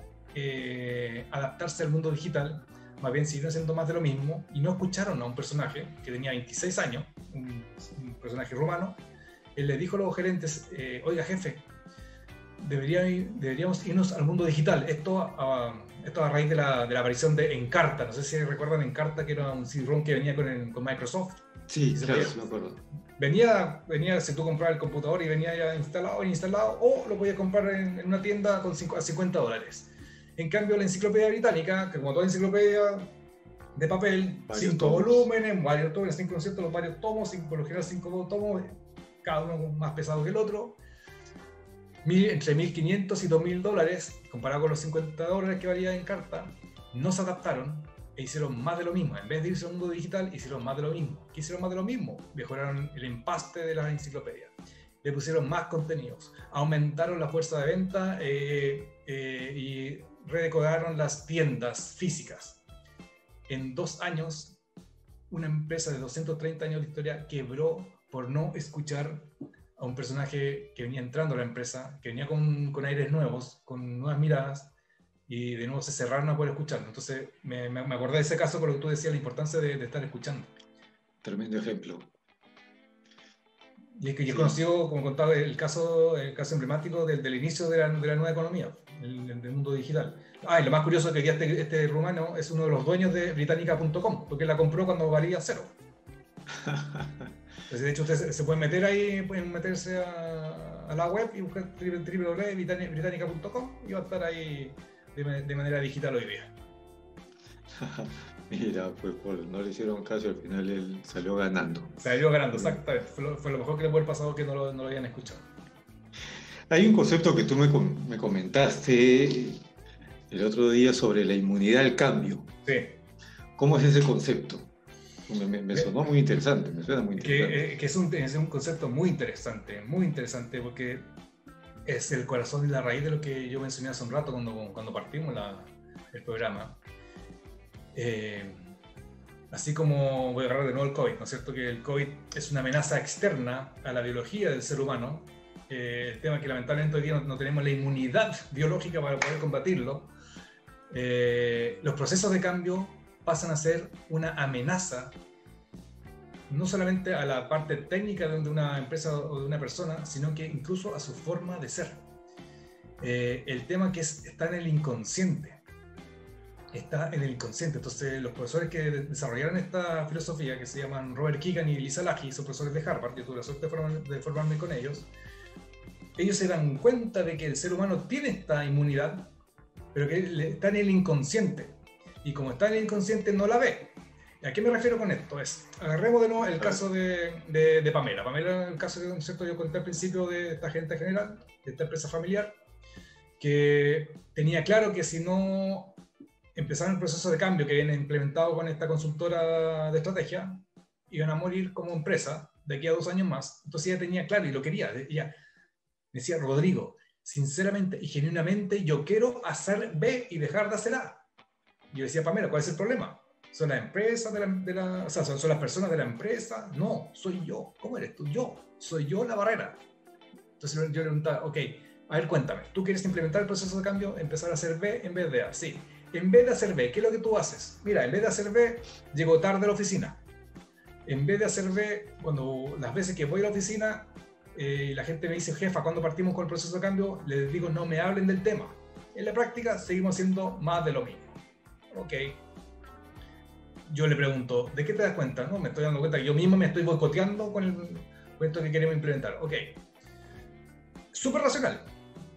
adaptarse al mundo digital, más bien siguieron siendo más de lo mismo y no escucharon a un personaje que tenía 26 años, un personaje rumano. Él le dijo a los gerentes, oiga jefe, deberíamos irnos al mundo digital. Esto a raíz de la aparición de Encarta. No sé si recuerdan Encarta, que era un CD-ROM que venía con Microsoft. Sí, claro, sí me acuerdo. Venía, si tú comprabas el computador y venía ya instalado, o lo podías comprar en una tienda a $50. En cambio, la Enciclopedia Británica, que como toda enciclopedia de papel, 5 volúmenes, varios tomos, 5 conceptos, los varios tomos, por lo general 5 tomos, cada uno más pesado que el otro, entre $1.500 y $2.000, comparado con los $50 que valía Encarta, no se adaptaron e hicieron más de lo mismo. En vez de irse al mundo digital, hicieron más de lo mismo. ¿Qué hicieron más de lo mismo? Mejoraron el empaste de las enciclopedias, le pusieron más contenidos, aumentaron la fuerza de venta y redecoraron las tiendas físicas. En 2 años, una empresa de 230 años de historia quebró por no escuchar a un personaje que venía entrando a la empresa, que venía con aires nuevos, con nuevas miradas, y de nuevo se cerraron a poder escucharlo. Entonces me acordé de ese caso con lo que tú decías, la importancia de estar escuchando. Tremendo ejemplo. Y es que yo he conocido, como contaba, el caso emblemático del inicio de la nueva economía, del mundo digital. Y lo más curioso es que este rumano es uno de los dueños de Britannica.com, porque la compró cuando valía 0. Entonces, de hecho, ustedes se pueden meter ahí, pueden meterse a la web y buscar www.britannica.com y va a estar ahí de manera digital hoy día. Mira, pues no le hicieron caso, al final él salió ganando. Salió ganando, exactamente. Fue lo mejor que le puede haber pasado, que no lo habían escuchado. Hay un concepto que tú me comentaste el otro día sobre la inmunidad al cambio. Sí. ¿Cómo es ese concepto? Me sonó muy interesante, me suena muy interesante. Que es un concepto muy interesante, porque es el corazón y la raíz de lo que yo mencioné hace un rato cuando partimos el programa. Así como voy a agarrar de nuevo el COVID, ¿no es cierto? Que el COVID es una amenaza externa a la biología del ser humano. El tema es que lamentablemente hoy día no tenemos la inmunidad biológica para poder combatirlo. Los procesos de cambio pasan a ser una amenaza no solamente a la parte técnica de una empresa o de una persona, sino que incluso a su forma de ser. El tema que está en el inconsciente. Entonces los profesores que desarrollaron esta filosofía, que se llaman Robert Keegan y Lisa Lahey, son profesores de Harvard, yo tuve la suerte de formarme con ellos se dan cuenta de que el ser humano tiene esta inmunidad, pero que está en el inconsciente, y como está en el inconsciente no la ve. ¿A qué me refiero con esto? Agarremos de nuevo el caso de Pamela. Pamela, el caso que yo conté al principio de esta gerente general, de esta empresa familiar, que tenía claro que si no empezaban el proceso de cambio que viene implementado con esta consultora de estrategia, iban a morir como empresa de aquí a 2 años más. Entonces ella tenía claro y lo quería. Ella decía, Rodrigo, sinceramente y genuinamente yo quiero hacer B y dejar de hacer A. Yo decía, Pamela, ¿cuál es el problema? ¿Son las empresas o sea, son las personas de la empresa? No, soy yo. ¿Cómo eres tú? Soy yo la barrera. Entonces yo le preguntaba, ok, a ver, cuéntame, ¿tú quieres implementar el proceso de cambio, empezar a hacer B en vez de A? Sí. En vez de hacer B, ¿qué es lo que tú haces? Mira, en vez de hacer B, llego tarde a la oficina. En vez de hacer B, las veces que voy a la oficina, la gente me dice, jefa, ¿cuándo partimos con el proceso de cambio? Les digo, no me hablen del tema. En la práctica, seguimos haciendo más de lo mismo. Ok. Yo le pregunto, ¿de qué te das cuenta? No, me estoy dando cuenta que yo mismo me estoy boicoteando con esto que queremos implementar. Ok. Súper racional.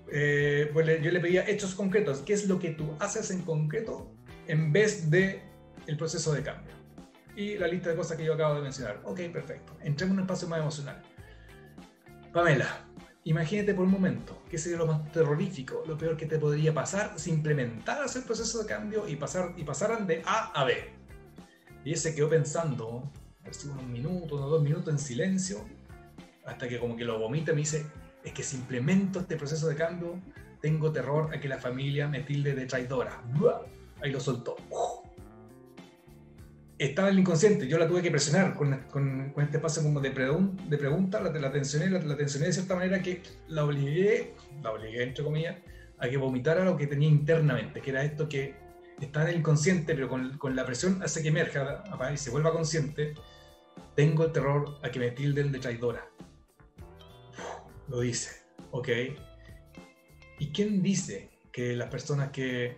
Pues yo le pedía hechos concretos. ¿Qué es lo que tú haces en concreto en vez de el proceso de cambio? Y la lista de cosas que yo acabo de mencionar. Ok, perfecto. Entremos en un espacio más emocional. Pamela, imagínate por un momento qué sería lo más terrorífico, lo peor que te podría pasar si implementaras el proceso de cambio y pasaran de A a B. Y ella se quedó pensando, así unos 2 minutos en silencio, hasta que como que lo vomita y me dice, es que si implemento este proceso de cambio, tengo terror a que la familia me tilde de traidora. ¡Buah! Ahí lo soltó. Estaba en el inconsciente, yo la tuve que presionar con este paso como de pregunta, la tensioné de cierta manera que la obligué entre comillas, a que vomitara lo que tenía internamente, que era esto que está en el inconsciente, pero con la presión hace que emerja y se vuelva consciente. Tengo el terror a que me tilden de traidora. Lo dice, ok. ¿Y quién dice que las personas que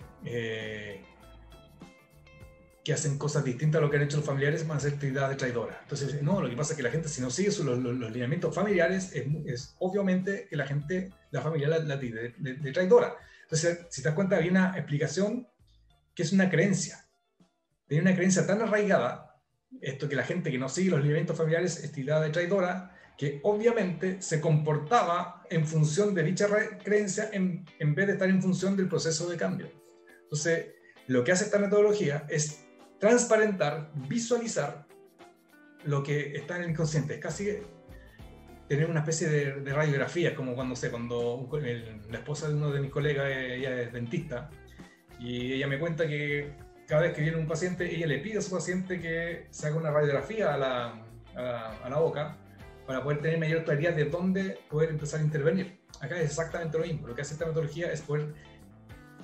hacen cosas distintas a lo que han hecho los familiares van a ser tildadas de traidora? Entonces, no, lo que pasa es que la gente, si no sigue los lineamientos familiares, es obviamente que la familia la tilde de traidora. Entonces, si te das cuenta, había una explicación que es una creencia. Tenía una creencia tan arraigada, esto que la gente que no sigue los lineamientos familiares es tildada de traidora, que obviamente se comportaba en función de dicha creencia en vez de estar en función del proceso de cambio. Entonces, lo que hace esta metodología es transparentar, visualizar lo que está en el inconsciente. Es casi tener una especie de radiografía, como cuando la esposa de uno de mis colegas, ella es dentista, y ella me cuenta que cada vez que viene un paciente, ella le pide a su paciente que se haga una radiografía a la boca para poder tener mayor claridad de dónde poder empezar a intervenir. Acá es exactamente lo mismo. Lo que hace esta metodología es poder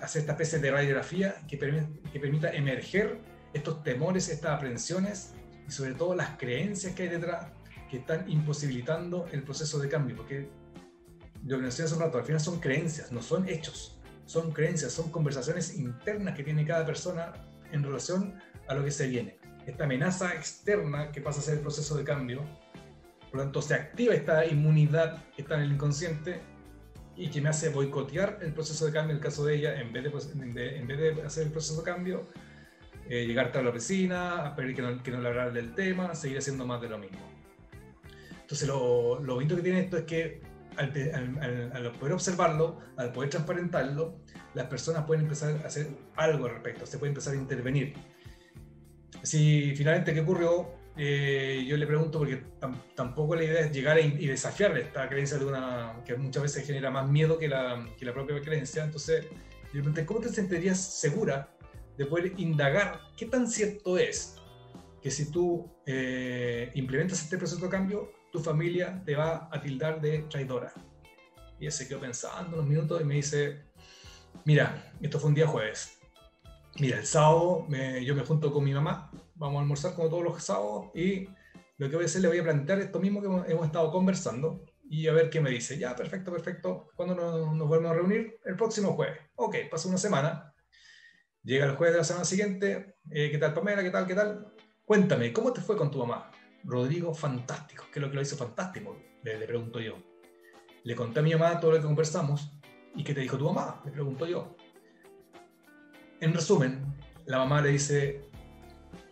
hacer esta especie de radiografía que permita emerger estos temores, estas aprensiones y sobre todo las creencias que hay detrás que están imposibilitando el proceso de cambio, porque lo que mencioné hace un rato, al final son creencias, no son hechos, son creencias, son conversaciones internas que tiene cada persona en relación a lo que se viene. Esta amenaza externa que pasa a ser el proceso de cambio, por lo tanto se activa esta inmunidad que está en el inconsciente y que me hace boicotear el proceso de cambio en el caso de ella, en vez de hacer el proceso de cambio, llegar tarde a la oficina, pedir que no le hablara del tema, seguir haciendo más de lo mismo. Entonces lo bonito que tiene esto es que al poder observarlo, al poder transparentarlo, las personas pueden empezar a hacer algo al respecto, se puede empezar a intervenir. Si finalmente, ¿qué ocurrió? Yo le pregunto, porque tampoco la idea es llegar y desafiar esta creencia que muchas veces genera más miedo que la propia creencia. Entonces, le pregunté, ¿cómo te sentirías segura de poder indagar qué tan cierto es que si tú implementas este proceso de cambio, tu familia te va a tildar de traidora? Y ella se quedó pensando unos minutos y me dice, mira, esto fue un día jueves. Mira, el sábado yo me junto con mi mamá, vamos a almorzar como todos los sábados y lo que voy a hacer, le voy a plantear esto mismo que hemos estado conversando y a ver qué me dice. Ya, perfecto. ¿Cuándo nos volvemos a reunir? El próximo jueves. Ok, pasa una semana. Llega el jueves de la semana siguiente. ¿Qué tal, Pamela? ¿Qué tal? Cuéntame, ¿cómo te fue con tu mamá? Rodrigo, fantástico. ¿Qué es lo que lo hizo fantástico? Le pregunto yo. Le conté a mi mamá todo lo que conversamos. ¿Y qué te dijo tu mamá? Le pregunto yo. En resumen, la mamá le dice,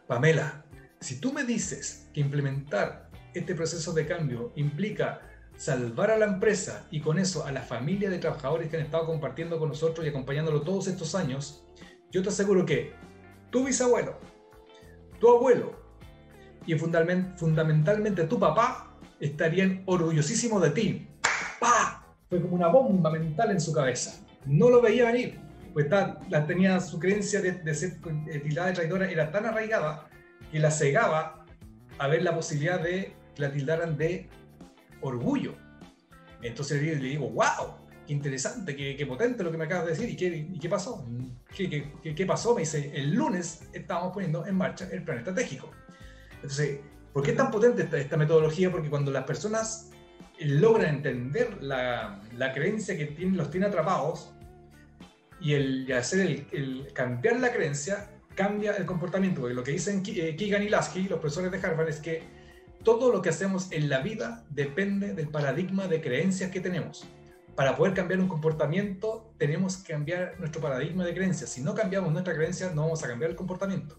Pamela, si tú me dices que implementar este proceso de cambio implica salvar a la empresa y con eso a la familia de trabajadores que han estado compartiendo con nosotros y acompañándolo todos estos años, yo te aseguro que tu bisabuelo, tu abuelo y fundamentalmente tu papá estarían orgullosísimos de ti. ¡Pah! Fue como una bomba mental en su cabeza. No lo veía venir. Pues tenía su creencia de ser tildada de traidora, era tan arraigada que la cegaba a ver la posibilidad de que la tildaran de orgullo. Entonces le digo, wow, qué interesante, qué potente lo que me acabas de decir. ¿Y qué pasó? ¿Qué pasó? Me dice, el lunes estábamos poniendo en marcha el plan estratégico. Entonces, ¿por qué es tan potente esta metodología? Porque cuando las personas logran entender la creencia que los tiene atrapados, y hacer el cambiar la creencia, cambia el comportamiento. Porque lo que dicen Keegan y Lasky, los profesores de Harvard, es que todo lo que hacemos en la vida depende del paradigma de creencias que tenemos. Para poder cambiar un comportamiento, tenemos que cambiar nuestro paradigma de creencias. Si no cambiamos nuestra creencia, no vamos a cambiar el comportamiento.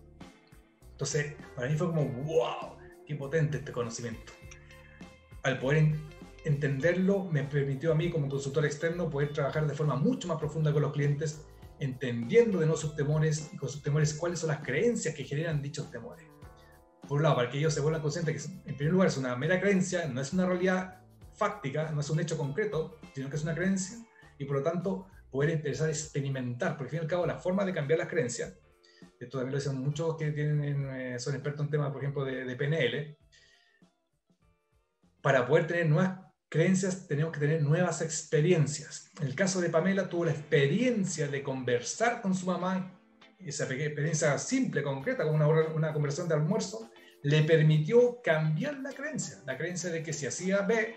Entonces, para mí fue como, wow, qué potente este conocimiento. Al poder entenderlo, me permitió a mí como consultor externo poder trabajar de forma mucho más profunda con los clientes, entendiendo de nuevo sus temores y con sus temores cuáles son las creencias que generan dichos temores. Por un lado, para que ellos se vuelvan conscientes que en primer lugar es una mera creencia, no es una realidad fáctica, no es un hecho concreto, sino que es una creencia, y por lo tanto poder empezar a experimentar, porque al fin y al cabo la forma de cambiar las creencias, esto también lo dicen muchos que son expertos en temas, por ejemplo, de PNL, para poder tener nuevas creencias tenemos que tener nuevas experiencias. En el caso de Pamela tuvo la experiencia de conversar con su mamá, esa experiencia simple, concreta, como una conversación de almuerzo, le permitió cambiar la creencia de que si hacía B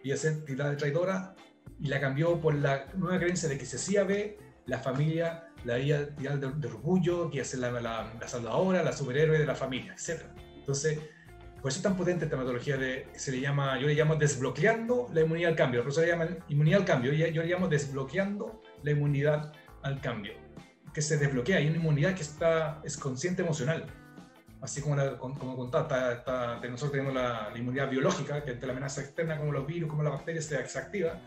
iba a ser tildada de traidora, y la cambió por la nueva creencia de que si hacía B, la familia la iba a tirar de orgullo, que iba a ser la salvadora, la superhéroe de la familia, etc. Entonces, por eso es tan potente esta metodología yo le llamo desbloqueando la inmunidad al cambio. Por eso le llaman inmunidad al cambio, yo le llamo desbloqueando la inmunidad al cambio. Que se desbloquea, hay una inmunidad que es consciente emocional. Así como contaba, nosotros tenemos la inmunidad biológica, que ante la amenaza externa, como los virus, como las bacterias, se activa.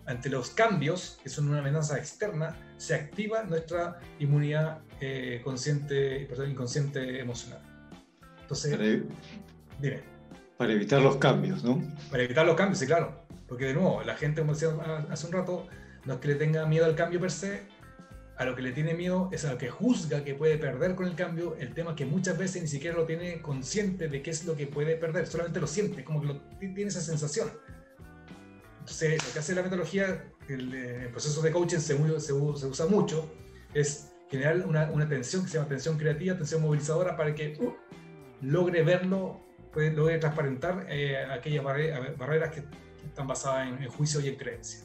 Ante los cambios, que son una amenaza externa, se activa nuestra inmunidad inconsciente emocional. Entonces, dime. Para evitar los cambios, ¿no? Para evitar los cambios, sí, claro. Porque de nuevo, la gente, como decía hace un rato, no es que le tenga miedo al cambio per se, a lo que le tiene miedo es a lo que juzga que puede perder con el cambio. El tema es que muchas veces ni siquiera lo tiene consciente de qué es lo que puede perder, solamente lo siente, como que tiene esa sensación. Entonces, lo que hace la metodología, el proceso de coaching se usa mucho, es generar una tensión que se llama tensión creativa, tensión movilizadora, para que logre verlo, logre transparentar aquellas barreras que están basadas en juicio y en creencia.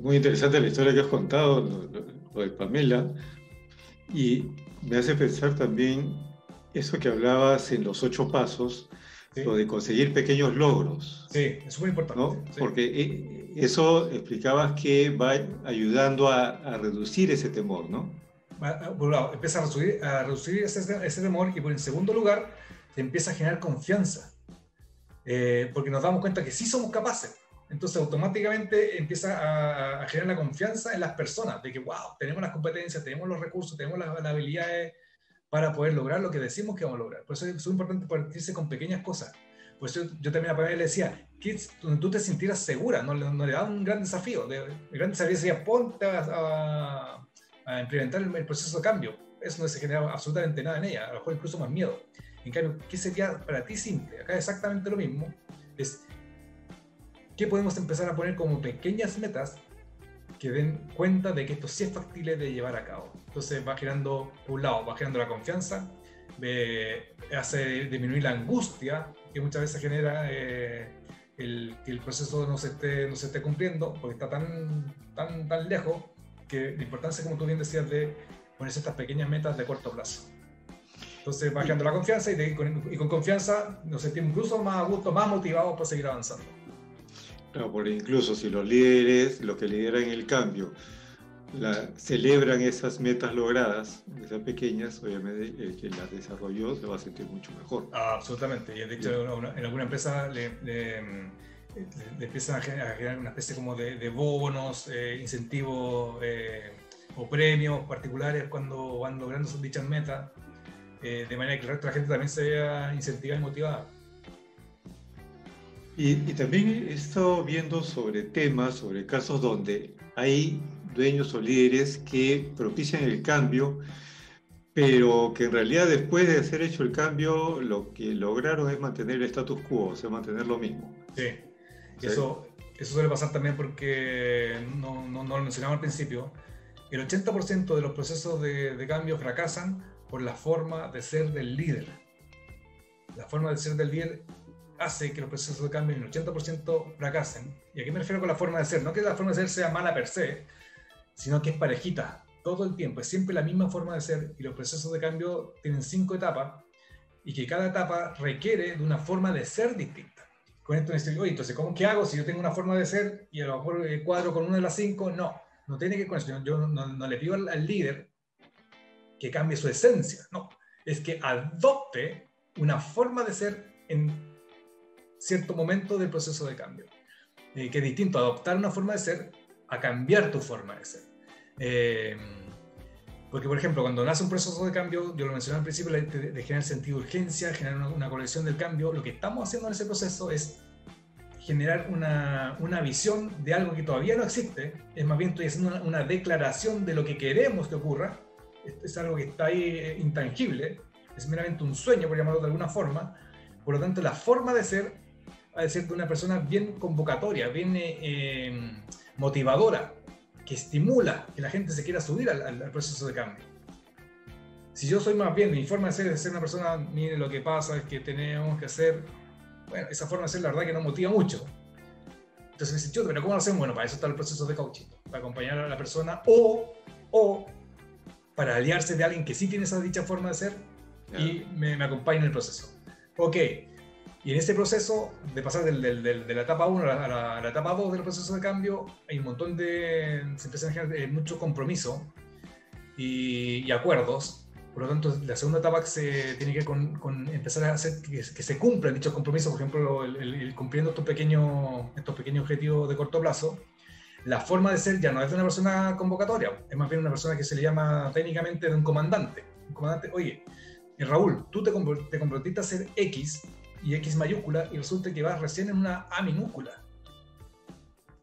Muy interesante la historia que has contado, lo de Pamela, y me hace pensar también eso que hablabas en los 8 pasos, ¿sí? Lo de conseguir pequeños logros. Sí, es súper importante. ¿No? Sí. Porque eso explicabas que va ayudando a reducir ese temor, ¿no? Por un lado, empieza a reducir ese temor, y por en segundo lugar, te empieza a generar confianza. Porque nos damos cuenta que sí somos capaces. Entonces automáticamente empieza a generar la confianza en las personas, de que wow, tenemos las competencias, tenemos los recursos, tenemos las habilidades para poder lograr lo que decimos que vamos a lograr. Por eso es muy importante partirse con pequeñas cosas. Por eso yo también a Pamela le decía, donde tú te sintieras segura, no le da un gran desafío. El gran desafío sería ponte a implementar el proceso de cambio. Eso no se genera absolutamente nada en ella, a lo mejor incluso más miedo. En cambio, ¿qué sería para ti simple? Acá es exactamente lo mismo. Es ¿qué podemos empezar a poner como pequeñas metas que den cuenta de que esto sí es factible de llevar a cabo? Entonces va generando, por un lado, va generando la confianza, hace disminuir la angustia que muchas veces genera que el proceso no se esté cumpliendo, porque está tan lejos, que la importancia, como tú bien decías, de ponerse estas pequeñas metas de corto plazo. Entonces va generando la confianza, y con confianza nos sentimos incluso más a gusto, más motivados para seguir avanzando. Claro, porque incluso si los líderes, los que lideran el cambio, celebran esas metas logradas, esas pequeñas, obviamente el que las desarrolló se va a sentir mucho mejor. Absolutamente, y de hecho en alguna empresa le empiezan a generar una especie como de bonos, incentivos o premios particulares cuando van logrando sus dichas metas, de manera que el resto de la gente también se vea incentivada y motivada. Y también he estado viendo sobre casos donde hay dueños o líderes que propician el cambio, pero que en realidad después de hacer hecho el cambio, lo que lograron es mantener el status quo, o sea, mantener lo mismo. Sí, ¿sí? Eso suele pasar también porque, no lo mencionaba al principio, el 80% de los procesos de cambio fracasan por la forma de ser del líder. La forma de ser del líder hace que los procesos de cambio en el 80% fracasen. ¿Y a qué me refiero con la forma de ser? No que la forma de ser sea mala per se, sino que es parejita todo el tiempo, es siempre la misma forma de ser, y los procesos de cambio tienen 5 etapas, y que cada etapa requiere de una forma de ser distinta. Con esto me dicen, oye, entonces, ¿qué hago si yo tengo una forma de ser y a lo mejor cuadro con una de las 5? No tiene que ver con eso. Yo no le pido al líder que cambie su esencia, no, es que adopte una forma de ser en cierto momento del proceso de cambio, que es distinto adoptar una forma de ser a cambiar tu forma de ser. Porque, por ejemplo, cuando nace un proceso de cambio, yo lo mencioné al principio, de generar sentido de urgencia, generar una colección del cambio, lo que estamos haciendo en ese proceso es generar una visión de algo que todavía no existe, es más bien estoy haciendo una declaración de lo que queremos que ocurra, es algo que está ahí intangible, es meramente un sueño, por llamarlo de alguna forma, por lo tanto la forma de ser ha de ser de una persona bien convocatoria, bien motivadora, que estimula que la gente se quiera subir al proceso de cambio. Si yo soy más bien, mi forma de ser es ser una persona, mire lo que pasa, es que tenemos que hacer, bueno, esa forma de ser la verdad que no motiva mucho. Entonces me dice, pero ¿cómo lo hacemos? Bueno, para eso está el proceso de coaching, para acompañar a la persona o para aliarse de alguien que sí tiene esa dicha forma de ser y me acompaña en el proceso. Ok, y en ese proceso de pasar de la etapa 1 a la etapa 2 del proceso de cambio, hay un montón se empiezan a generar mucho compromiso y acuerdos. Por lo tanto, la segunda etapa se tiene que ver con empezar a hacer que se cumplan dichos compromisos, por ejemplo, cumpliendo estos pequeños objetivos de corto plazo. La forma de ser ya no es de una persona convocatoria, es más bien una persona que se le llama técnicamente de un comandante. Un comandante, oye, Raúl, tú te comprometiste a hacer X y X mayúscula y resulta que vas recién en una A minúscula.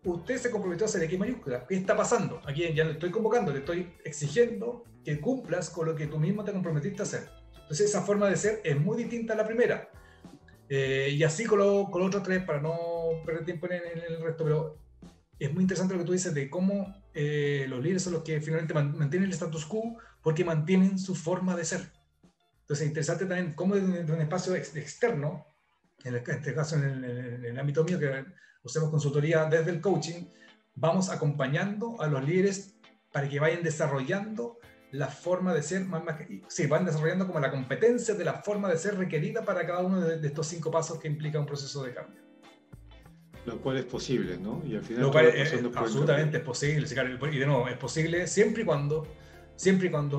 Usted se comprometió a hacer X mayúscula. ¿Qué está pasando? Aquí ya le estoy convocando, le estoy exigiendo que cumplas con lo que tú mismo te comprometiste a hacer. Entonces esa forma de ser es muy distinta a la primera. Y así con los otros tres, para no perder tiempo en el resto, pero es muy interesante lo que tú dices de cómo los líderes son los que finalmente mantienen el status quo porque mantienen su forma de ser. Entonces es interesante también cómo desde un espacio externo, en este caso en el ámbito mío, que hacemos consultoría desde el coaching, vamos acompañando a los líderes para que vayan desarrollando la forma de ser, sí, van desarrollando como la competencia de la forma de ser requerida para cada uno de estos 5 pasos que implica un proceso de cambio. Lo cual es posible, ¿no? Y al final lo cual absolutamente es posible, y de nuevo, es posible siempre y cuando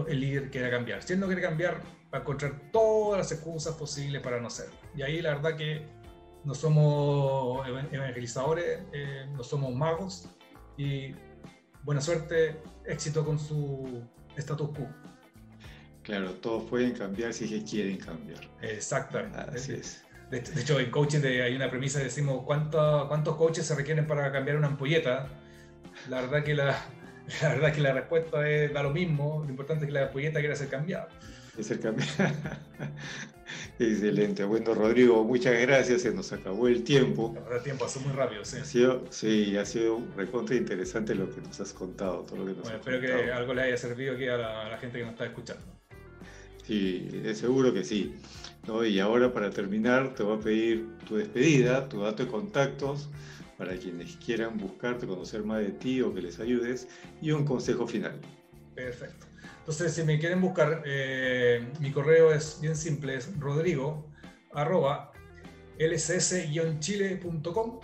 el líder quiera cambiar. Si él no quiere cambiar, va a encontrar todas las excusas posibles para no hacerlo. Y ahí la verdad que no somos evangelizadores, no somos magos, y buena suerte, éxito con su status quo. Claro, todos pueden cambiar si es que quieren cambiar. Exactamente. Así es. De hecho, en coaching hay una premisa, decimos, ¿cuántos coaches se requieren para cambiar una ampolleta? La verdad que la respuesta da lo mismo, lo importante es que la ampolleta quiera ser cambiada. Excelente. Bueno, Rodrigo, muchas gracias. Se nos acabó el tiempo. El tiempo pasó muy rápido, sí. Ha sido recontra interesante lo que nos has contado. Todo lo que nos espero que algo le haya servido aquí a la gente que nos está escuchando. Sí, es seguro que sí. ¿No? Y ahora, para terminar, te voy a pedir tu despedida, tu dato de contactos, para quienes quieran buscarte, conocer más de ti o que les ayudes, y un consejo final. Perfecto. Entonces, si me quieren buscar, mi correo es bien simple, es rodrigo@lcs-chile.com,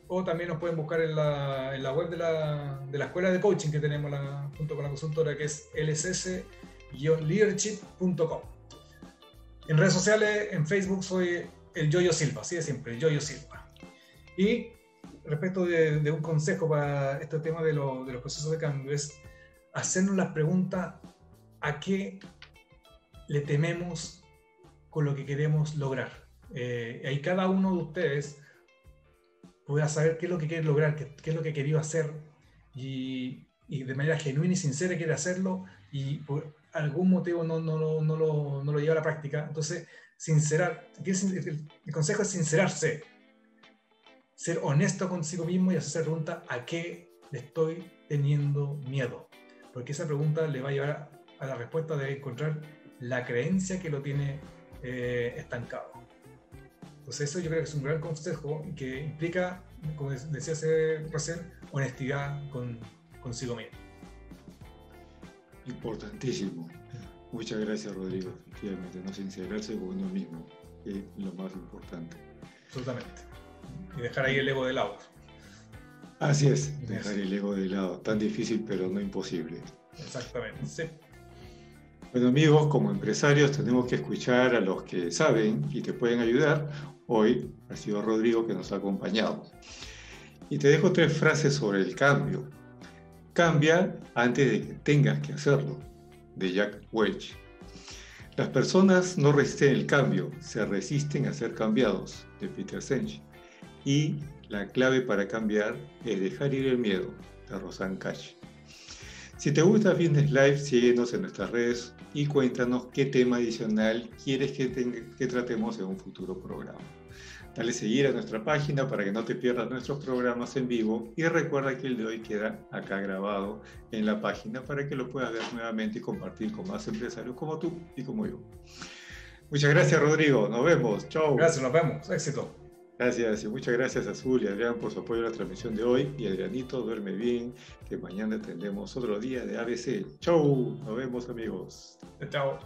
o también nos pueden buscar en la web de la escuela de coaching que tenemos junto con la consultora, que es lcs-leadership.com. En redes sociales, en Facebook soy el Yoyo Silva, así de siempre, el Yoyo Silva. Y respecto de un consejo para este tema de los procesos de cambio, es hacernos las preguntas: ¿a qué le tememos con lo que queremos lograr? Ahí cada uno de ustedes pueda saber qué es lo que quiere lograr, qué es lo que ha querido hacer, y de manera genuina y sincera quiere hacerlo, y por algún motivo no lo lleva a la práctica. Entonces, el consejo es sincerarse, ser honesto consigo mismo y hacerse la pregunta: ¿a qué le estoy teniendo miedo? Porque esa pregunta le va a llevar a la respuesta de encontrar la creencia que lo tiene estancado. Entonces eso yo creo que es un gran consejo que implica, como decía recién, honestidad consigo mismo. Importantísimo. Muchas gracias, Rodrigo. Efectivamente, no sincerarse con uno mismo es lo más importante. Absolutamente. Y dejar ahí el ego de lado. Así es, dejar el ego de lado. Tan difícil, pero no imposible. Exactamente, sí. Bueno, amigos, como empresarios tenemos que escuchar a los que saben y te pueden ayudar. Hoy ha sido Rodrigo que nos ha acompañado. Y te dejo 3 frases sobre el cambio. Cambia antes de que tengas que hacerlo, de Jack Welch. Las personas no resisten el cambio, se resisten a ser cambiados, de Peter Senge. Y La clave para cambiar es dejar ir el miedo, de Rosanne Cash. Si te gusta Fitness Life, síguenos en nuestras redes y cuéntanos qué tema adicional quieres que tratemos en un futuro programa. Dale seguir a nuestra página para que no te pierdas nuestros programas en vivo y recuerda que el de hoy queda acá grabado en la página para que lo puedas ver nuevamente y compartir con más empresarios como tú y como yo. Muchas gracias, Rodrigo. Nos vemos. Chau. Gracias, nos vemos. Éxito. Gracias y muchas gracias a Azul y Adrián por su apoyo a la transmisión de hoy. Y Adrianito, duerme bien, que mañana tendremos otro día de ABC. Chau. Nos vemos, amigos. Chao.